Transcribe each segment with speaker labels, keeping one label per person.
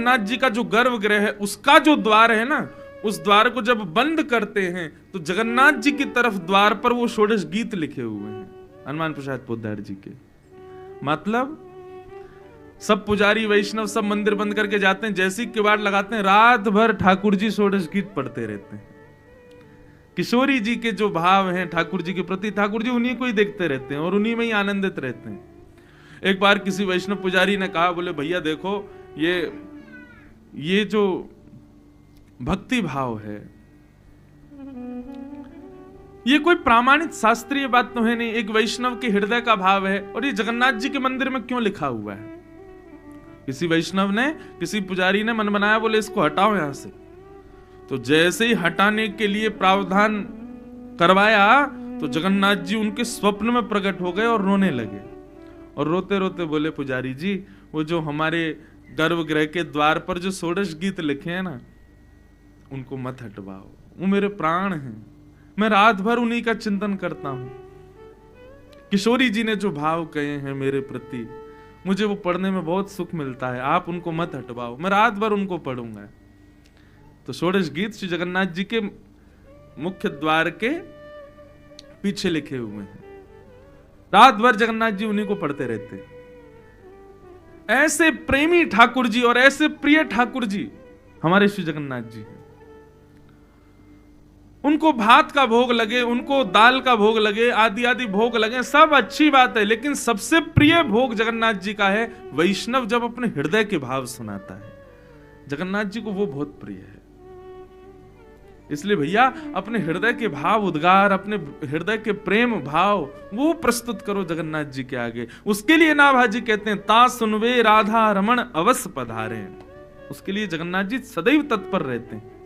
Speaker 1: जगन्नाथ जी का जो गर्भगृह है उसका जो द्वार है ना, उस द्वार को जब बंद करते हैं तो जगन्नाथ जी की तरफ द्वार पर वो षोडश गीत लिखे हुए हैं हनुमान प्रसाद पोद्दार जी के। मतलब सब पुजारी वैष्णव सब मंदिर बंद करके जाते हैं, जैसे ही किवाड़ लगाते हैं रात भर ठाकुर जी षोडश गीत पढ़ते रहते हैं। किशोरी जी के जो भाव हैं ठाकुर जी के प्रति, ठाकुर जी उन्हीं को ही देखते रहते हैं और उन्हीं में ही आनंदित रहते हैं। एक बार किसी वैष्णव पुजारी ने कहा, बोले भैया देखो ये जो भक्ति भाव है ये कोई प्रामाणिक शास्त्रीय बात तो है नहीं, एक वैष्णव के हृदय का भाव है, और ये जगन्नाथ जी के मंदिर में क्यों लिखा हुआ है? किसी वैष्णव ने, किसी पुजारी ने मन बनाया, बोले इसको हटाओ यहां से। तो जैसे ही हटाने के लिए प्रावधान करवाया तो जगन्नाथ जी उनके स्वप्न में प्रकट हो गए और रोने लगे, और रोते रोते बोले पुजारी जी वो जो हमारे गर्भगृह के द्वार पर जो षोडश गीत लिखे हैं ना उनको मत हटवाओ, वो मेरे प्राण हैं, मैं रात भर उन्हीं का चिंतन करता हूं। किशोरी जी ने जो भाव कहे हैं मेरे प्रति, मुझे वो पढ़ने में बहुत सुख मिलता है, आप उनको मत हटवाओ, मैं रात भर उनको पढ़ूंगा। तो षोडश गीत श्री जगन्नाथ जी के मुख्य द्वार के पीछे लिखे हुए हैं, रात भर जगन्नाथ जी उन्हीं को पढ़ते रहते। ऐसे प्रेमी ठाकुर जी और ऐसे प्रिय ठाकुर जी हमारे श्री जगन्नाथ जी हैं। उनको भात का भोग लगे, उनको दाल का भोग लगे, आदि आदि भोग लगे, सब अच्छी बात है, लेकिन सबसे प्रिय भोग जगन्नाथ जी का है। वैष्णव जब अपने हृदय के भाव सुनाता है, जगन्नाथ जी को वो बहुत प्रिय है। इसलिए भैया अपने हृदय के भाव उद्गार, अपने हृदय के प्रेम भाव वो प्रस्तुत करो जगन्नाथ जी के आगे। उसके लिए नाभाजी कहते हैं ता सुनवे राधा रमण अवश्य पधारे। उसके लिए जगन्नाथ जी सदैव तत्पर रहते हैं।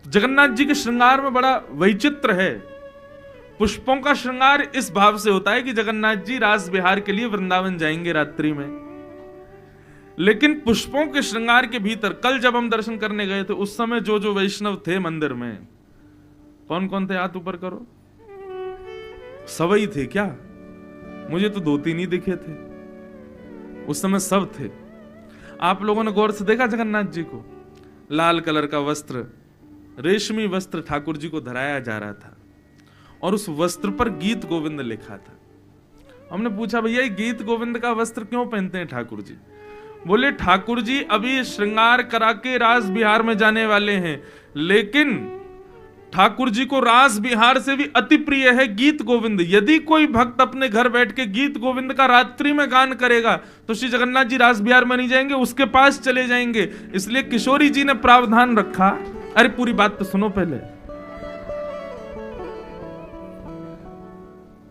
Speaker 1: जगन्नाथ जी के श्रृंगार में बड़ा वैचित्र है। पुष्पों का श्रृंगार इस भाव से होता है कि जगन्नाथ जी रास विहार के लिए वृंदावन जाएंगे रात्रि में, लेकिन पुष्पों के श्रृंगार के भीतर कल जब हम दर्शन करने गए थे उस समय जो जो वैष्णव थे मंदिर में, कौन कौन थे? हाथ ऊपर करो। सवई थे क्या? मुझे तो 2-3 ही दिखे थे, उस समय सब थे। आप लोगों ने गौर से देखा जगन्नाथ जी को? लाल कलर का वस्त्र, रेशमी वस्त्र ठाकुर जी को धराया जा रहा था और उस वस्त्र पर गीत गोविंद लिखा था। हमने पूछा भैया ये गीत गोविंद का वस्त्र क्यों पहनते हैं ठाकुर जी? बोले ठाकुर जी अभी श्रृंगार करा के रास बिहार में जाने वाले हैं, लेकिन ठाकुर जी को रास बिहार से भी अति प्रिय है गीत गोविंद। यदि कोई भक्त अपने घर बैठ के गीत गोविंद का रात्रि में गान करेगा तो श्री जगन्नाथ जी रास बिहार में नहीं जाएंगे, उसके पास चले जाएंगे। इसलिए किशोरी जी ने प्रावधान रखा। अरे पूरी बात तो सुनो पहले।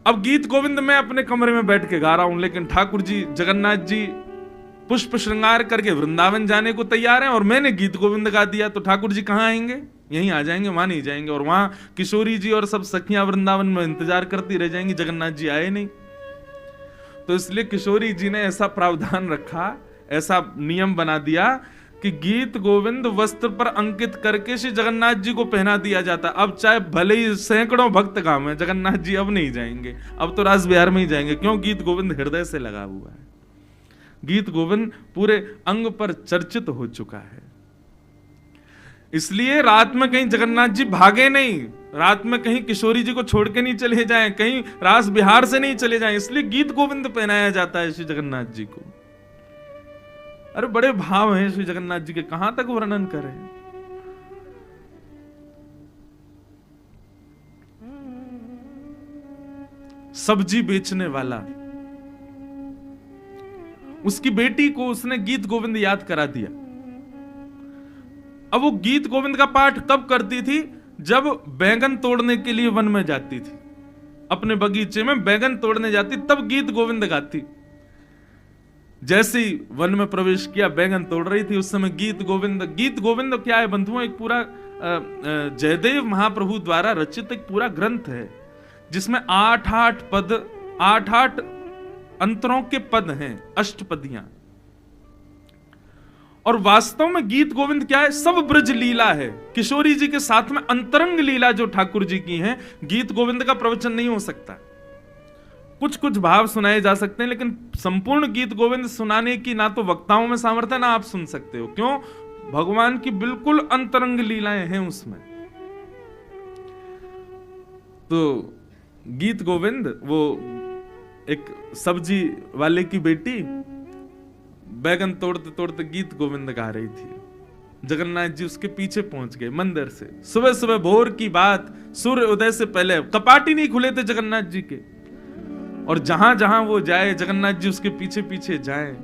Speaker 1: अब गीत गोविंद मैं अपने कमरे में बैठ के गा रहा हूं, लेकिन ठाकुर जी जगन्नाथ जी पुष्प श्रृंगार करके वृंदावन जाने को तैयार हैं और मैंने गीत गोविंद गा दिया, तो ठाकुर जी कहां आएंगे? यहीं आ जाएंगे, वहां नहीं जाएंगे। और वहां किशोरी जी और सब सखियां वृंदावन में इंतजार करती रह जाएंगी, जगन्नाथ जी आए नहीं। तो इसलिए किशोरी जी ने ऐसा प्रावधान रखा, ऐसा नियम बना दिया कि गीत गोविंद वस्त्र पर अंकित करके श्री जगन्नाथ जी को पहना दिया जाता। अब चाहे भले ही सैकड़ों भक्त काम है, जगन्नाथ जी अब नहीं जाएंगे, अब तो रास बिहार में ही जाएंगे। क्यों? गीत गोविंद हृदय से लगा हुआ है, गीत गोविंद पूरे अंग पर चर्चित हो चुका है। इसलिए रात में कहीं जगन्नाथ जी भागे नहीं, रात में कहीं किशोरी जी को छोड़ के नहीं चले जाएं, कहीं रास बिहार से नहीं चले जाएं, इसलिए गीत गोविंद पहनाया जाता है श्री जगन्नाथ जी को। अरे बड़े भाव हैं श्री जगन्नाथ जी के, कहां तक वर्णन करें। सब्जी बेचने वाला, उसकी बेटी को उसने गीत गोविंद याद करा दिया। अब वो गीत गोविंद का पाठ कब करती थी? जब बैंगन तोड़ने के लिए वन में जाती थी, अपने बगीचे में बैंगन तोड़ने जाती, तब गीत गोविंद गाती। जैसे ही वन में प्रवेश किया, बैंगन तोड़ रही थी, उस समय गीत गोविंद। गीत गोविंद क्या है बंधुओं? एक पूरा जयदेव महाप्रभु द्वारा रचित एक पूरा ग्रंथ है, जिसमें 8-8 पद, 8-8 अंतरों के पद हैं, अष्टपदियां। और वास्तव में गीत गोविंद क्या है? सब ब्रज लीला है। किशोरी जी के साथ में अंतरंग लीला जो ठाकुर जी की है, गीत गोविंद का प्रवचन नहीं हो सकता। कुछ कुछ भाव सुनाए जा सकते हैं, लेकिन संपूर्ण गीत गोविंद सुनाने की ना तो वक्ताओं में सामर्थ्य ना आप सुन सकते हो। क्यों? भगवान की बिल्कुल अंतरंग लीलाएं हैं उसमें। तो गीत गोविंद, वो एक सब्जी वाले की बेटी बैगन तोड़ते तोड़ते गीत गोविंद गा रही थी। जगन्नाथ जी उसके पीछे पहुंच गए मंदिर से। सुबह सुबह भोर की बात, सूर्य उदय से पहले, कपाट ही नहीं खुले थे जगन्नाथ जी के, और जहां जहां वो जाए जगन्नाथ जी उसके पीछे पीछे जाएं।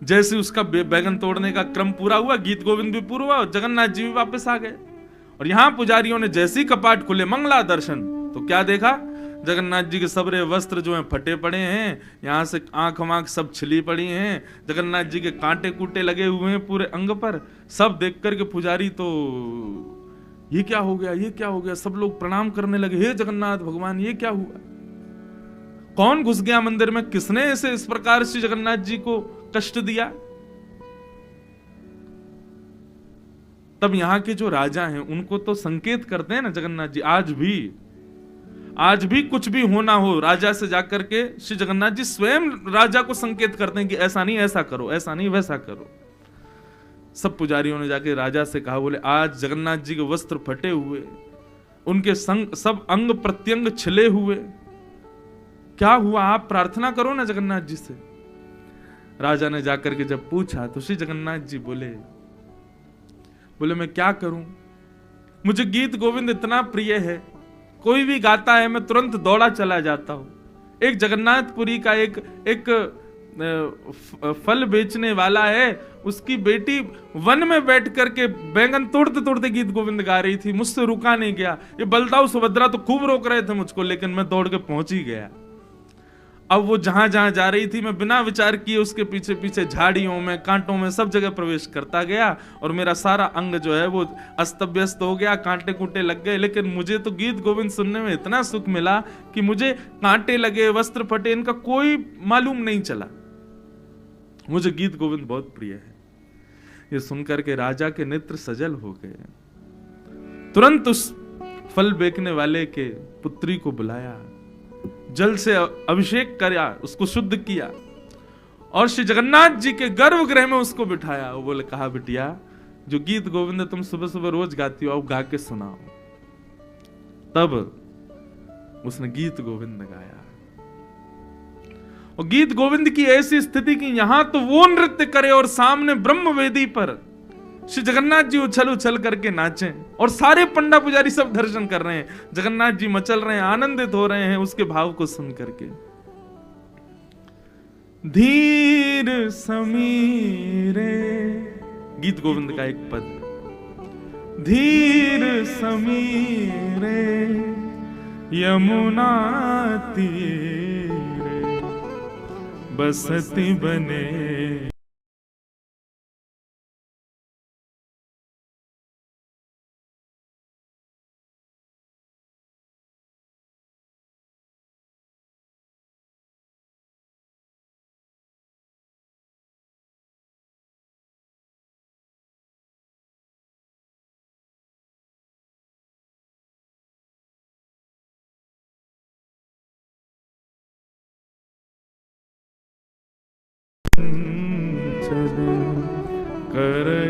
Speaker 1: जैसे उसका बैगन तोड़ने का क्रम पूरा हुआ, गीत गोविंद भी पूरा हुआ और जगन्नाथ जी भी वापस आ गए। और यहां पुजारियों ने जैसे ही कपाट खुले, मंगला दर्शन, तो क्या देखा? जगन्नाथ जी के सबरे वस्त्र जो हैं फटे पड़े हैं, यहां से आंख वाँख सब छिली पड़ी हैं, जगन्नाथ जी के कांटे कूटे लगे हुए हैं पूरे अंग पर। सब देख करके पुजारी तो ये क्या हो गया, ये क्या हो गया, सब लोग प्रणाम करने लगे, हे जगन्नाथ भगवान ये क्या हुआ? कौन घुस गया मंदिर में? किसने ऐसे इस प्रकार से जगन्नाथ जी को कष्ट दिया? तब यहां के जो राजा हैं उनको तो संकेत करते हैं ना जगन्नाथ जी। आज भी कुछ भी होना हो, राजा से जाकर के श्री जगन्नाथ जी स्वयं राजा को संकेत करते हैं कि ऐसा नहीं ऐसा करो, ऐसा नहीं वैसा करो। सब पुजारियों ने जाके राजा से कहा, बोले आज जगन्नाथ जी के वस्त्र फटे हुए, उनके संग सब अंग प्रत्यंग छिले हुए, क्या हुआ? आप प्रार्थना करो ना जगन्नाथ जी से। राजा ने जाकर के जब पूछा तो श्री जगन्नाथ जी बोले मैं क्या करूं? मुझे गीत गोविंद इतना प्रिय है, कोई भी गाता है मैं तुरंत दौड़ा चला जाता हूं। एक जगन्नाथपुरी का एक फल बेचने वाला है, उसकी बेटी वन में बैठ करके बैंगन तोड़ते तोड़ते गीत गोविंद गा रही थी, मुझसे रुका नहीं गया। ये बलदाऊ सुभद्रा तो खूब रोक रहे थे मुझको, लेकिन मैं दौड़ के पहुंच ही गया। अब वो जहां जहां जा रही थी मैं बिना विचार किए उसके पीछे पीछे झाड़ियों में, कांटों में, सब जगह प्रवेश करता गया और मेरा सारा अंग जो है वो अस्त व्यस्त हो गया, कांटे कूटे लग गए। लेकिन मुझे तो गीत गोविंद सुनने में इतना सुख मिला कि मुझे कांटे लगे, वस्त्र फटे, इनका कोई मालूम नहीं चला। मुझे गीत गोविंद बहुत प्रिय है। ये सुनकर के राजा के नेत्र सजल हो गए। तुरंत उस फल बेचने वाले के पुत्री को बुलाया, जल से अभिषेक किया, उसको शुद्ध किया और श्री जगन्नाथ जी के गर्भगृह में उसको बिठाया। वो बोले, कहा बिटिया जो गीत गोविंद तुम सुबह सुबह रोज गाती हो, आओ गा के सुनाओ। तब उसने गीत गोविंद गाया। और गीत गोविंद की ऐसी स्थिति कि यहां तो वो नृत्य करे और सामने ब्रह्म वेदी पर श्री जगन्नाथ जी उछल उछल करके नाचें, और सारे पंडा पुजारी सब दर्शन कर रहे हैं। जगन्नाथ जी मचल रहे हैं, आनंदित हो रहे हैं उसके भाव को सुन करके। धीर समीरे, गीत गोविंद का एक पद, धीर समीरे यमुना तीरे बसती बने।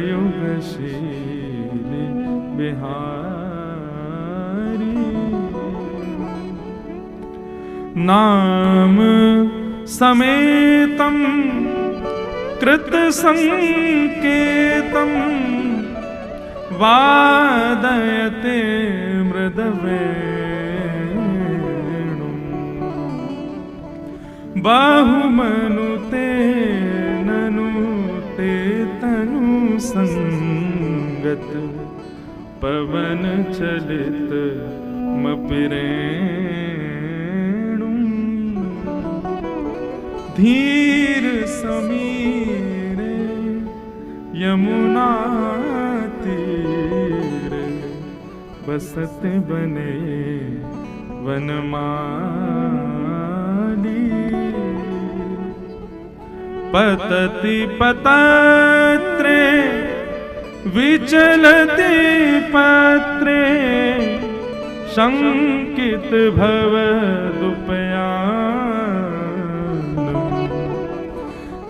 Speaker 1: करयुगशील बिहारी, नाम समेतम कृत संकेतम वादयते मृदवेणुं बहुमनुते ननुते तनु संगत पवन चलित मपिरेणुं धीर समीरे यमुना तीरे बसत बने वनमाली पतति पतत्रे विचलति पत्रे शंकित भवदुपयानम्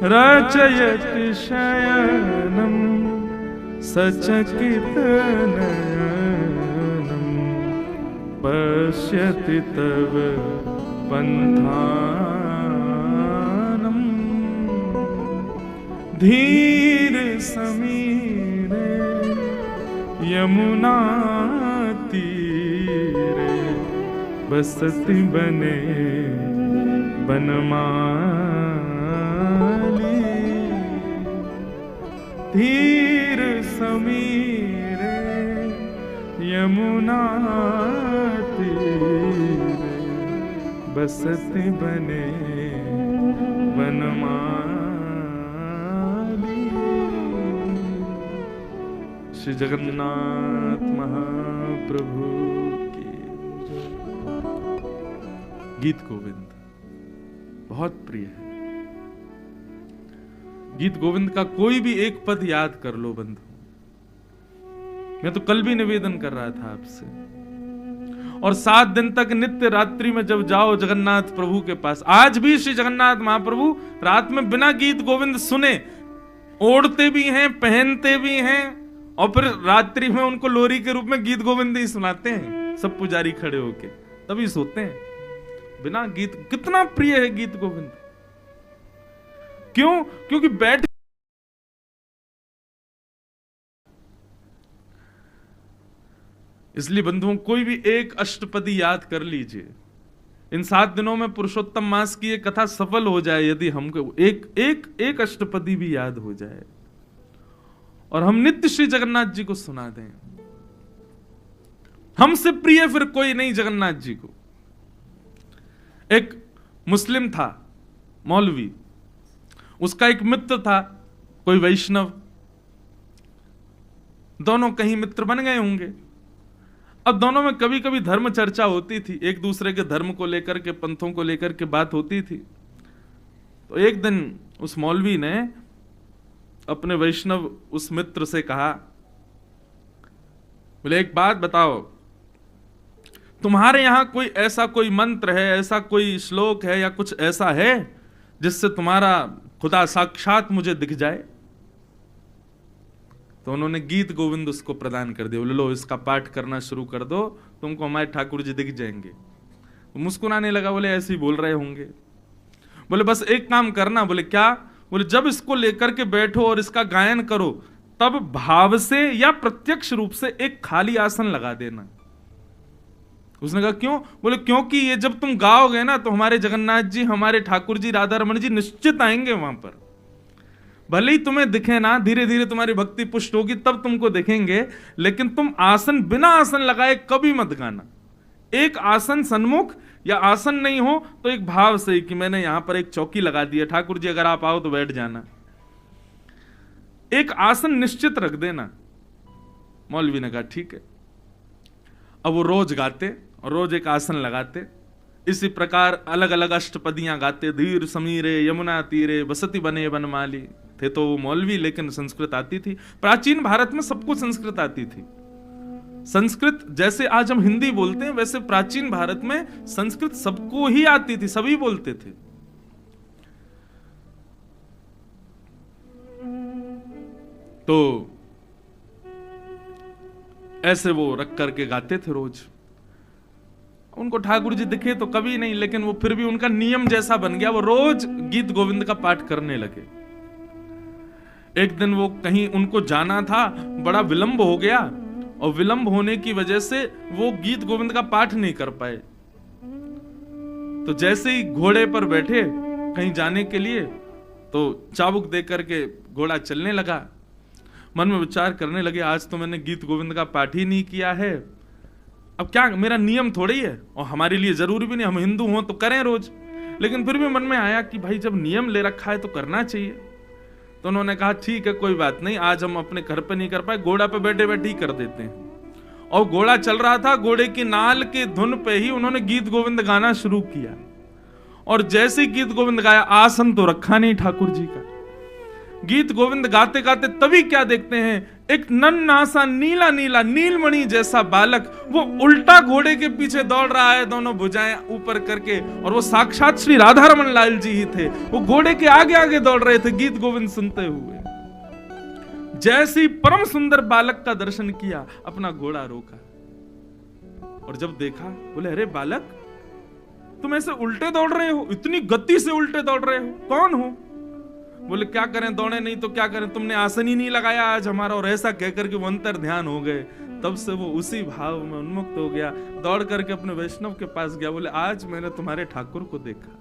Speaker 1: रचयति शयनम् सचकितनयनम् पश्यति तव पन्थानम् धीर समीरे यमुना तीरे बसती बने बनमाली धीर समीरे यमुना तीरे बसती बने बनमाली। श्री जगन्नाथ महाप्रभु की। गीत गोविंद बहुत प्रिय है। गीत गोविंद का कोई भी एक पद याद कर लो बंधु। मैं तो कल भी निवेदन कर रहा था आपसे, और 7 दिन तक नित्य रात्रि में जब जाओ जगन्नाथ प्रभु के पास, आज भी श्री जगन्नाथ महाप्रभु रात में बिना गीत गोविंद सुने ओढ़ते भी हैं, पहनते भी हैं, और फिर रात्रि में उनको लोरी के रूप में गीत गोविंद ही सुनाते हैं, सब पुजारी खड़े होके, तभी सोते हैं बिना गीत। कितना प्रिय है गीत गोविंद। क्यों? क्योंकि बैठ इसलिए बंधुओं कोई भी एक अष्टपदी याद कर लीजिए। इन 7 दिनों में पुरुषोत्तम मास की ये कथा सफल हो जाए यदि हमको एक अष्टपदी भी याद हो जाए और हम नित्य श्री जगन्नाथ जी को सुना दें। हमसे प्रिय फिर कोई नहीं जगन्नाथ जी को। एक मुस्लिम था मौलवी, उसका एक मित्र था कोई वैष्णव, दोनों कहीं मित्र बन गए होंगे। अब दोनों में कभी कभी धर्म चर्चा होती थी, एक दूसरे के धर्म को लेकर के, पंथों को लेकर के बात होती थी। तो एक दिन उस मौलवी ने अपने वैष्णव उस मित्र से कहा, बोले एक बात बताओ, तुम्हारे यहां कोई ऐसा कोई मंत्र है, ऐसा कोई श्लोक है या कुछ ऐसा है जिससे तुम्हारा खुदा साक्षात मुझे दिख जाए? तो उन्होंने गीत गोविंद उसको प्रदान कर दिया। बोले लो इसका पाठ करना शुरू कर दो, तुमको हमारे ठाकुर जी दिख जाएंगे। वो मुस्कुराने लगा, बोले ऐसे ही बोल रहे होंगे। बोले बस एक काम करना। बोले क्या? बोले जब इसको लेकर के बैठो और इसका गायन करो, तब भाव से या प्रत्यक्ष रूप से एक खाली आसन लगा देना। उसने कहा क्यों? बोले क्योंकि ये जब तुम गाओगे ना तो हमारे जगन्नाथ जी, हमारे ठाकुर जी, राधा रमन जी निश्चित आएंगे वहां पर। भले ही तुम्हें दिखे ना, धीरे धीरे तुम्हारी भक्ति पुष्ट होगी तब तुमको देखेंगे, लेकिन तुम आसन बिना आसन लगाए कभी मत गाना। एक आसन सन्मुख या आसन नहीं हो तो एक भाव से कि मैंने यहां पर एक चौकी लगा दी है, ठाकुर जी अगर आप आओ तो बैठ जाना। एक आसन निश्चित रख देना। मौलवी ने कहा ठीक है। अब वो रोज गाते और रोज एक आसन लगाते। इसी प्रकार अलग अलग अष्टपदियां गाते। धीर समीरे यमुना तीरे बसती बने बनमाली। थे तो वो मौलवी, लेकिन संस्कृत आती थी। प्राचीन भारत में सबको संस्कृत आती थी। संस्कृत जैसे आज हम हिंदी बोलते हैं, वैसे प्राचीन भारत में संस्कृत सबको ही आती थी, सभी बोलते थे। तो ऐसे वो रख करके गाते थे रोज। उनको ठाकुर जी दिखे तो कभी नहीं, लेकिन वो फिर भी उनका नियम जैसा बन गया, वो रोज गीत गोविंद का पाठ करने लगे। एक दिन वो कहीं उनको जाना था, बड़ा विलंब हो गया, और विलंब होने की वजह से वो गीत गोविंद का पाठ नहीं कर पाए। तो जैसे ही घोड़े पर बैठे कहीं जाने के लिए, तो चाबुक दे करके घोड़ा चलने लगा। मन में विचार करने लगे, आज तो मैंने गीत गोविंद का पाठ ही नहीं किया है, अब क्या, मेरा नियम थोड़ी है और हमारे लिए जरूरी भी नहीं, हम हिंदू हों तो करें रोज। लेकिन फिर भी मन में आया कि भाई जब नियम ले रखा है तो करना चाहिए। तो उन्होंने कहा ठीक है कोई बात नहीं, आज हम अपने घर पे नहीं कर पाए, घोड़ा पे बैठे बैठे ही कर देते हैं। और घोड़ा चल रहा था, घोड़े की नाल के धुन पे ही उन्होंने गीत गोविंद गाना शुरू किया। और जैसे ही गीत गोविंद गाया, आसन तो रखा नहीं ठाकुर जी का, गीत गोविंद गाते गाते तभी क्या देखते हैं एक नन्हा सा नीला नीला नीलमणि जैसा बालक वो उल्टा घोड़े के पीछे दौड़ रहा है, दोनों भुजाएं ऊपर करके, और वो साक्षात श्री राधा रमन लाल जी ही थे। वो घोड़े के आगे आगे दौड़ रहे थे गीत गोविंद सुनते हुए। जैसे ही परम सुंदर बालक का दर्शन किया, अपना घोड़ा रोका और जब देखा, बोले अरे बालक, तुम ऐसे उल्टे दौड़ रहे हो, इतनी गति से उल्टे दौड़ रहे हो, कौन हो? बोले क्या करें, दौड़े नहीं तो क्या करें, तुमने आसन ही नहीं लगाया आज हमारा। और ऐसा कहकर के वो अंतर ध्यान हो गए। तब से वो उसी भाव में उन्मुक्त हो गया, दौड़ करके अपने वैष्णव के पास गया। बोले आज मैंने तुम्हारे ठाकुर को देखा।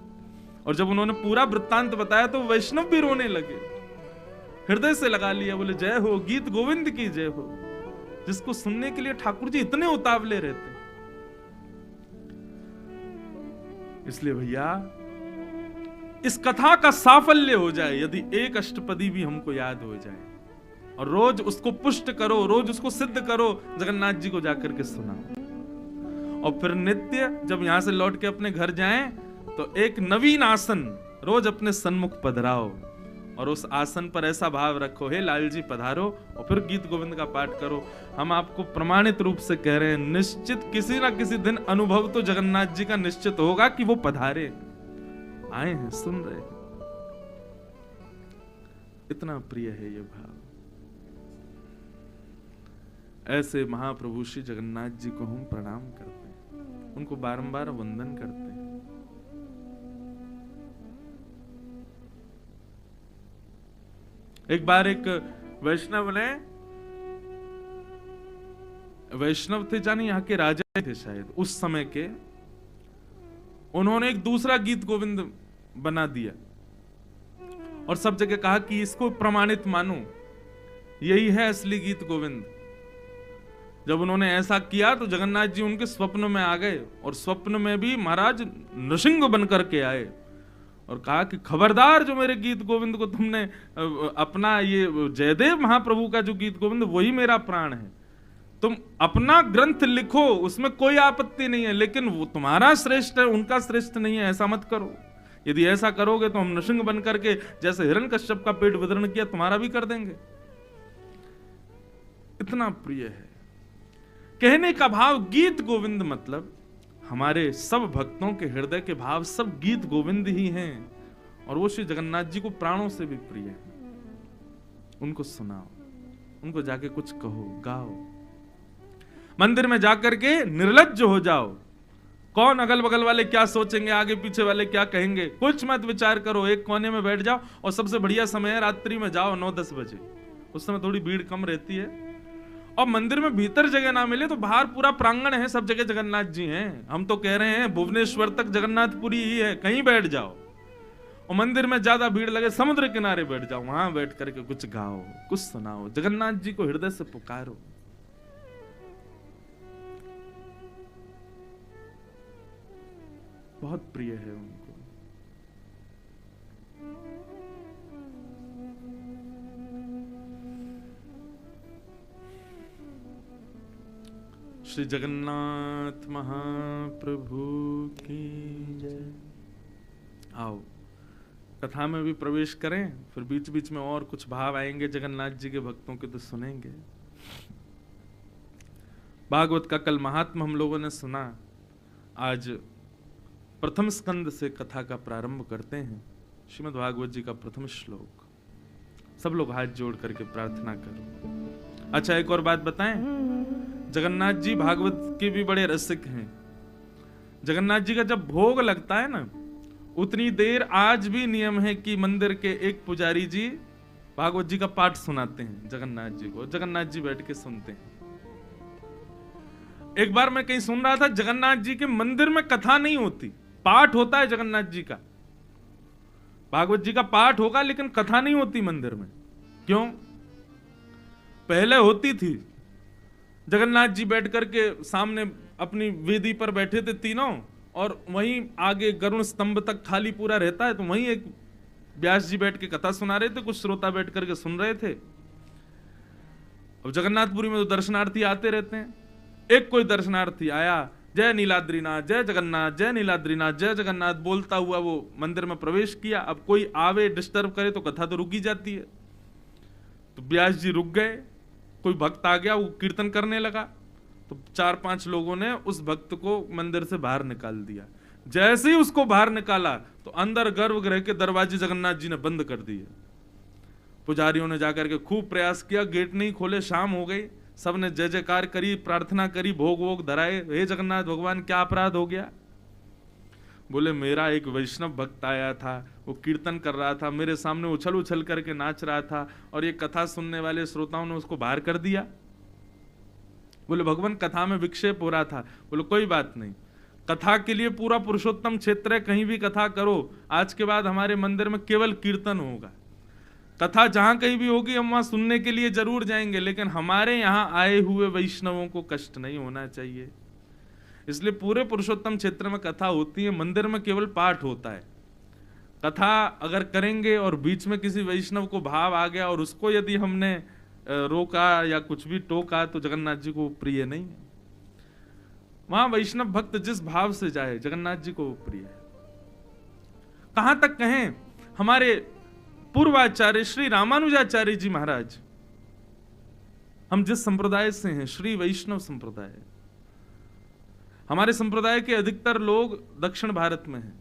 Speaker 1: और जब उन्होंने पूरा वृत्तांत बताया तो वैष्णव भी रोने लगे, हृदय से लगा लिया। बोले जय हो, गीत गोविंद की जय हो, जिसको सुनने के लिए ठाकुर जी इतने उतावले रहते। इसलिए भैया इस कथा का साफल्य हो जाए यदि एक अष्टपदी भी हमको याद हो जाए, और रोज उसको पुष्ट करो, रोज उसको सिद्ध करो, जगन्नाथ जी को जाकर के सुनाओ। और फिर नित्य जब यहां से लौट के अपने घर जाएं तो एक नवीन आसन रोज अपने सन्मुख पधराओ, और उस आसन पर ऐसा भाव रखो, हे लाल जी पधारो, और फिर गीत गोविंद का पाठ करो। हम आपको प्रमाणित रूप से कह रहे हैं, निश्चित किसी ना किसी दिन अनुभव तो जगन्नाथ जी का निश्चित होगा कि वो पधारे, आए हैं, सुन रहे हैं। इतना प्रिय है ये भाव। ऐसे महाप्रभु श्री जगन्नाथ जी को हम प्रणाम करते हैं, उनको बारंबार वंदन करते हैं। एक बार एक वैष्णव थे, जाने यहाँ के राजा थे शायद उस समय के, उन्होंने एक दूसरा गीत गोविंद बना दिया और सब जगह कहा कि इसको प्रमाणित मानो, यही है असली गीत गोविंद। जब उन्होंने ऐसा किया तो जगन्नाथ जी उनके स्वप्न में आ गए, और स्वप्न में भी महाराज नृसिंह बनकर के आए और कहा कि खबरदार, जो मेरे गीत गोविंद को तुमने अपना ये जयदेव महाप्रभु का जो गीत गोविंद वही मेरा प्राण है, तुम अपना ग्रंथ लिखो, उसमें कोई आपत्ति नहीं है, लेकिन वो तुम्हारा श्रेष्ठ है, उनका श्रेष्ठ नहीं है, ऐसा मत करो। यदि ऐसा करोगे तो हम नृसिंह बन करके जैसे हिरण्यकश्यप का पेट विदरण किया तुम्हारा भी कर देंगे। इतना प्रिय है। कहने का भाव गीत गोविंद मतलब हमारे सब भक्तों के हृदय के भाव सब गीत गोविंद ही हैं, और वो श्री जगन्नाथ जी को प्राणों से भी प्रिय है। उनको सुनाओ, उनको जाके कुछ कहो, गाओ, मंदिर में जाकर के निर्लज्ज हो जाओ। कौन अगल बगल वाले क्या सोचेंगे, आगे पीछे वाले क्या कहेंगे, कुछ मत विचार करो, एक कोने में बैठ जाओ। और सबसे बढ़िया समय है रात्रि में जाओ, 9-10 बजे, उस समय थोड़ी भीड़ कम रहती है। और मंदिर में भीतर जगह ना मिले तो बाहर पूरा प्रांगण है, सब जगह जगन्नाथ जी हैं। हम तो कह रहे हैं भुवनेश्वर तक जगन्नाथपुरी ही है, कहीं बैठ जाओ। और मंदिर में ज्यादा भीड़ लगे, समुद्र किनारे बैठ जाओ, वहां बैठ करके कुछ गाओ, कुछ सुनाओ, जगन्नाथ जी को हृदय से पुकारो। बहुत प्रिय है उनको। श्री जगन्नाथ महाप्रभु की जय। आओ कथा में भी प्रवेश करें, फिर बीच बीच में और कुछ भाव आएंगे जगन्नाथ जी के भक्तों के तो सुनेंगे। भागवत का कल महात्मा हम लोगों ने सुना, आज प्रथम स्कंद से कथा का प्रारंभ करते हैं। श्रीमद् भागवत जी का प्रथम श्लोक। सब लोग हाथ जोड़ करके प्रार्थना करो। अच्छा एक और बात बताएं, जगन्नाथ जी भागवत के भी बड़े रसिक हैं। जगन्नाथ जी का जब भोग लगता है ना, उतनी देर आज भी नियम है कि मंदिर के एक पुजारी जी भागवत जी का पाठ सुनाते हैं जगन्नाथ जी को, जगन्नाथ जी बैठ के सुनते हैं। एक बार मैं कहीं सुन रहा था, जगन्नाथ जी के मंदिर में कथा नहीं होती, पाठ होता है जगन्नाथ जी का। भागवत जी का पाठ होगा लेकिन कथा नहीं होती मंदिर में। क्यों? पहले होती थी, जगन्नाथ जी बैठ करके सामने अपनी वेदी पर बैठे थे तीनों, और वहीं आगे गरुण स्तंभ तक खाली पूरा रहता है, तो वहीं एक व्यास जी बैठ के कथा सुना रहे थे, कुछ श्रोता बैठ करके सुन रहे थे। अब जगन्नाथपुरी में तो दर्शनार्थी आते रहते हैं। एक कोई दर्शनार्थी आया, जय नीलाद्रीनाथ, जय जगन्नाथ, जय नीलाद्रीनाथ, जय जगन्नाथ बोलता हुआ वो मंदिर में प्रवेश किया। अब कोई आवे डिस्टर्ब करे तो कथा तो रुकी जाती है। तो व्यास जी रुक गए, कोई भक्त आ गया, वो कीर्तन करने लगा, तो 4-5 लोगों ने उस भक्त को मंदिर से बाहर निकाल दिया। जैसे ही उसको बाहर निकाला तो अंदर गर्भगृह के दरवाजे जगन्नाथ जी ने बंद कर दिए। पुजारियों ने जाकर के खूब प्रयास किया, गेट नहीं खोले, शाम हो गई, सबने जय जयकार करी, प्रार्थना करी, भोग वोग धराए, हे जगन्नाथ भगवान क्या अपराध हो गया? बोले मेरा एक वैष्णव भक्त आया था, वो कीर्तन कर रहा था, मेरे सामने उछल उछल करके नाच रहा था, और ये कथा सुनने वाले श्रोताओं ने उसको बाहर कर दिया। बोले भगवान कथा में विक्षेप हो रहा था। बोले कोई बात नहीं, कथा के लिए पूरा पुरुषोत्तम क्षेत्र है, कहीं भी कथा करो, आज के बाद हमारे मंदिर में केवल कीर्तन होगा। कथा जहां कहीं भी होगी हम वहां सुनने के लिए जरूर जाएंगे, लेकिन हमारे यहां आए हुए वैष्णवों को कष्ट नहीं होना चाहिए। इसलिए पूरे पुरुषोत्तम क्षेत्र में कथा होती है, मंदिर में केवल पाठ होता है। कथा अगर करेंगे और बीच में किसी वैष्णव को भाव आ गया और उसको यदि हमने रोका या कुछ भी टोका तो जगन्नाथ जी को प्रिय नहीं है। वहां वैष्णव भक्त जिस भाव से जाए जगन्नाथ जी को प्रिय है। कहां तक कहें, हमारे पूर्वाचार्य श्री रामानुजाचार्य जी महाराज, हम जिस संप्रदाय से हैं, श्री वैष्णव संप्रदाय, हमारे संप्रदाय के अधिकतर लोग दक्षिण भारत में हैं।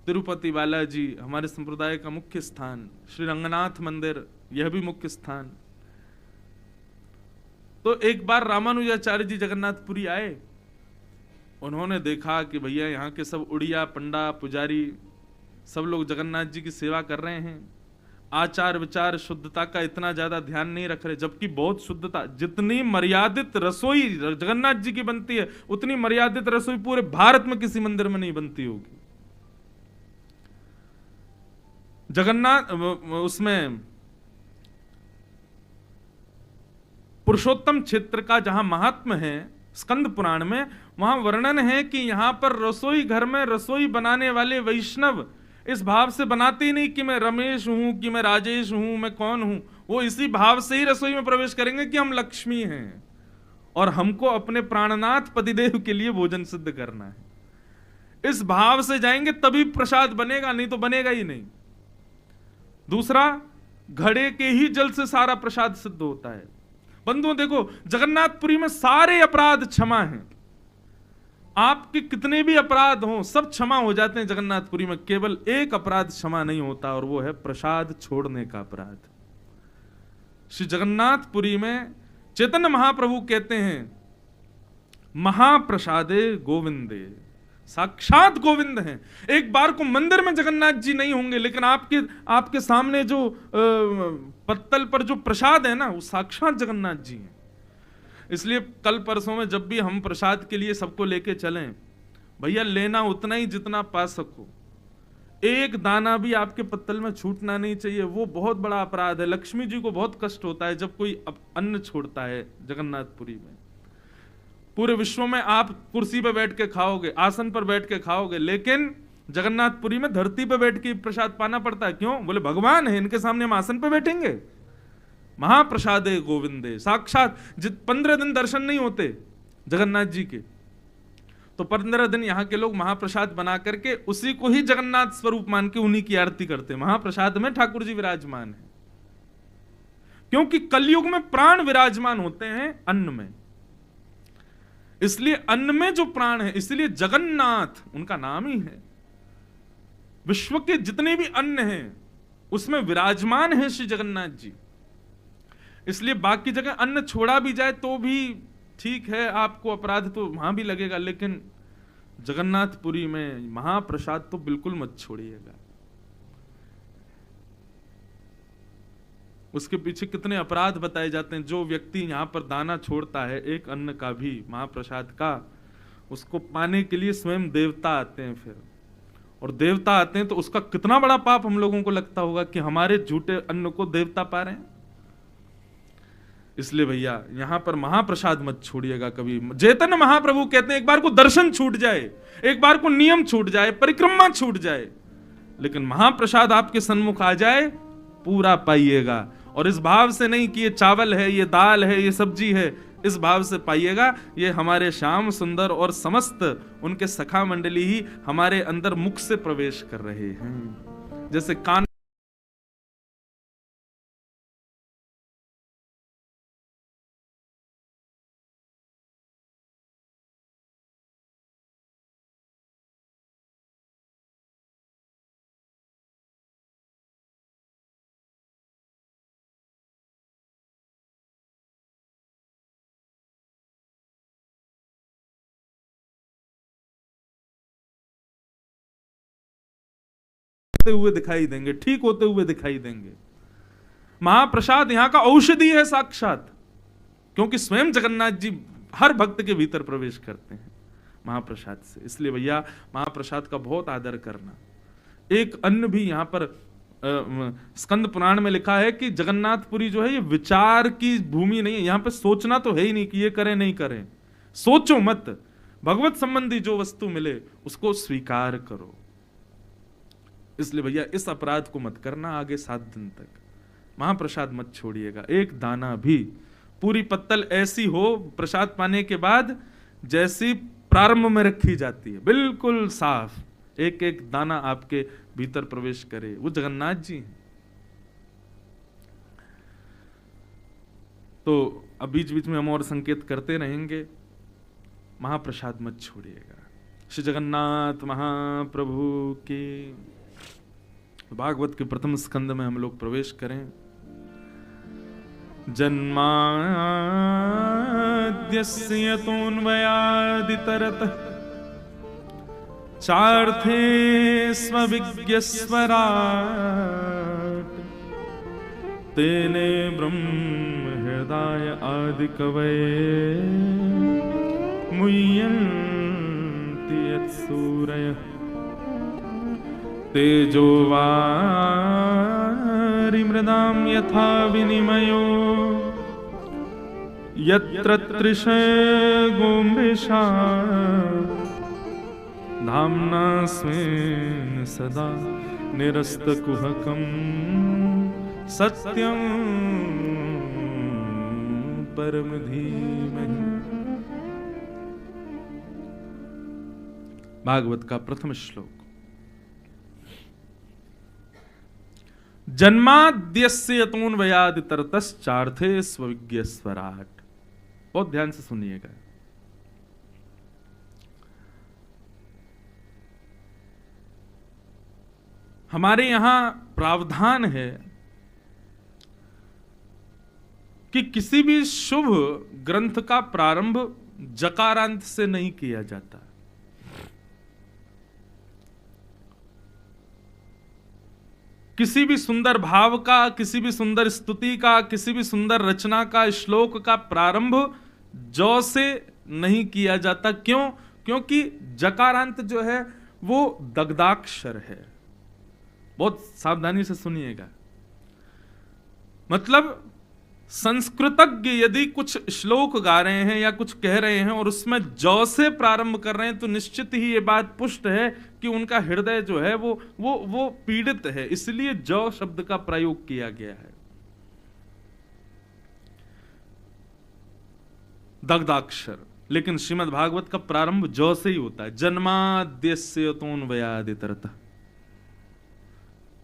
Speaker 1: तिरुपति बालाजी हमारे संप्रदाय का मुख्य स्थान, श्री रंगनाथ मंदिर यह भी मुख्य स्थान। तो एक बार रामानुजाचार्य जी जगन्नाथपुरी आए, उन्होंने देखा कि भैया यहाँ के सब उड़िया, पंडा, पुजारी सब लोग जगन्नाथ जी की सेवा कर रहे हैं, आचार विचार शुद्धता का इतना ज्यादा ध्यान नहीं रख रहे, जबकि बहुत शुद्धता, जितनी मर्यादित रसोई जगन्नाथ जी की बनती है उतनी मर्यादित रसोई पूरे भारत में किसी मंदिर में नहीं बनती होगी। जगन्नाथ उसमें पुरुषोत्तम क्षेत्र का जहां महात्म्य है स्कंद पुराण में, वहां वर्णन है कि यहां पर रसोई घर में रसोई बनाने वाले वैष्णव इस भाव से बनाते ही नहीं कि मैं रमेश हूं, कि मैं राजेश हूं, मैं कौन हूं, वो इसी भाव से ही रसोई में प्रवेश करेंगे कि हम लक्ष्मी हैं और हमको अपने प्राणनाथ पतिदेव के लिए भोजन सिद्ध करना है। इस भाव से जाएंगे तभी प्रसाद बनेगा, नहीं तो बनेगा ही नहीं। दूसरा, घड़े के ही जल से सारा प्रसाद सिद्ध होता है। बंधुओं देखो, जगन्नाथपुरी में सारे अपराध क्षमा हैं, आपके कितने भी अपराध हों सब क्षमा हो जाते हैं जगन्नाथपुरी में। केवल एक अपराध क्षमा नहीं होता और वो है प्रसाद छोड़ने का अपराध। श्री जगन्नाथपुरी में चैतन्य महाप्रभु कहते हैं महाप्रसादे गोविंदे, साक्षात गोविंद हैं। एक बार को मंदिर में जगन्नाथ जी नहीं होंगे, लेकिन आपके सामने जो पत्तल पर जो प्रसाद है ना, वो साक्षात जगन्नाथ जी हैं। इसलिए कल परसों में जब भी हम प्रसाद के लिए सबको लेके चलें, भैया लेना उतना ही जितना पा सको, एक दाना भी आपके पत्तल में छूटना नहीं चाहिए। वो बहुत बड़ा अपराध है। लक्ष्मी जी को बहुत कष्ट होता है जब कोई अन्न छोड़ता है जगन्नाथपुरी में। पूरे विश्व में आप कुर्सी पे बैठ के खाओगे, आसन पर बैठ के खाओगे, लेकिन जगन्नाथपुरी में धरती पे बैठ के प्रसाद पाना पड़ता है। क्यों? बोले भगवान है, इनके सामने हम आसन पे बैठेंगे। महाप्रसादे गोविंदे, साक्षात 15 दिन दर्शन नहीं होते जगन्नाथ जी के, तो 15 दिन यहाँ के लोग महाप्रसाद बना करके उसी को ही जगन्नाथ स्वरूप मान के उन्हीं की आरती करते हैं। महाप्रसाद में ठाकुर जी विराजमान है, क्योंकि कलयुग में प्राण विराजमान होते हैं अन्न में। इसलिए अन्न में जो प्राण है, इसलिए जगन्नाथ उनका नाम ही है। विश्व के जितने भी अन्न हैं उसमें विराजमान है श्री जगन्नाथ जी। इसलिए बाकी जगह अन्न छोड़ा भी जाए तो भी ठीक है, आपको अपराध तो वहां भी लगेगा, लेकिन जगन्नाथपुरी में महाप्रसाद तो बिल्कुल मत छोड़िएगा। उसके पीछे कितने अपराध बताए जाते हैं। जो व्यक्ति यहां पर दाना छोड़ता है एक अन्न का भी, महाप्रसाद का, उसको पाने के लिए स्वयं देवता आते हैं फिर, और देवता आते हैं तो उसका कितना बड़ा पाप हम लोगों को लगता होगा कि हमारे झूठे अन्न को देवता पा रहे हैं। इसलिए भैया यहां पर महाप्रसाद मत छोड़िएगा कभी। चैतन्य महाप्रभु कहते हैं एक बार को दर्शन छूट जाए, एक बार को नियम छूट जाए, परिक्रमा छूट जाए, लेकिन महाप्रसाद आपके सन्मुख आ जाए पूरा पाइएगा। और इस भाव से नहीं कि ये चावल है, ये दाल है, ये सब्जी है, इस भाव से पाइएगा ये हमारे श्याम सुंदर और समस्त उनके सखा मंडली ही हमारे अंदर मुख से प्रवेश कर रहे हैं। जैसे कान होते हुए दिखाई देंगे, ठीक होते हुए दिखाई देंगे। महाप्रसाद यहां का औषधि है साक्षात, क्योंकि स्वयं जगन्नाथ जी हर भक्त के भीतर प्रवेश करते हैं महाप्रसाद से। इसलिए भैया महाप्रसाद का बहुत आदर करना। एक अन्य भी यहां पर स्कंद पुराण में लिखा है कि जगन्नाथपुरी जो है ये विचार की भूमि नहीं है, यहां पे सोचना तो है ही नहीं कि ये करें नहीं करें, सोचो मत, भगवत संबंधी जो वस्तु मिले उसको स्वीकार करो। इसलिए भैया इस अपराध को मत करना, आगे 7 दिन तक महाप्रसाद मत छोड़िएगा, एक दाना भी। पूरी पत्तल ऐसी हो प्रसाद पाने के बाद जैसी प्रारंभ में रखी जाती है, बिल्कुल साफ, एक एक दाना आपके भीतर प्रवेश करे, वो जगन्नाथ जी हैं। तो अब बीच बीच में हम और संकेत करते रहेंगे, महाप्रसाद मत छोड़िएगा। श्री जगन्नाथ महाप्रभु की। भागवत के प्रथम स्कंद में हम लोग प्रवेश करें। जन्माद्यस्य यतोऽन्वयादितरतः चार्थे स्वविज्ञस्वराट् तेने ब्रह्म हृदय आदि कवये मुह्यन्ति यत्सूरयः तेजो वारिमृदां यथा विनिमयो यत्र त्रिशर्गो मृषा धाम्ना स्वेन सदा निरस्तकुहकं सत्यं परम धीमहि। भागवत का प्रथम श्लोक। जन्माद्यस्य यतोऽन्वयादितरतश्चार्थे स्वविज्ञस्वराट्। बहुत ध्यान से सुनिएगा। हमारे यहां प्रावधान है कि किसी भी शुभ ग्रंथ का प्रारंभ जकारांत से नहीं किया जाता। किसी भी सुंदर भाव का, किसी भी सुंदर स्तुति का, किसी भी सुंदर रचना का, श्लोक का प्रारंभ जौ से नहीं किया जाता। क्यों? क्योंकि जकारांत जो है वो दग्धाक्षर है। बहुत सावधानी से सुनिएगा। मतलब संस्कृतज्ञ यदि कुछ श्लोक गा रहे हैं या कुछ कह रहे हैं और उसमें जौ से प्रारंभ कर रहे हैं तो निश्चित ही ये बात पुष्ट है कि उनका हृदय जो है वो पीड़ित है, इसलिए जौ शब्द का प्रयोग किया गया है। दग्धाक्षर। लेकिन श्रीमद् भागवत का प्रारंभ जौ से ही होता है। जन्माद्यस्य यतोऽन्वयादितरतः।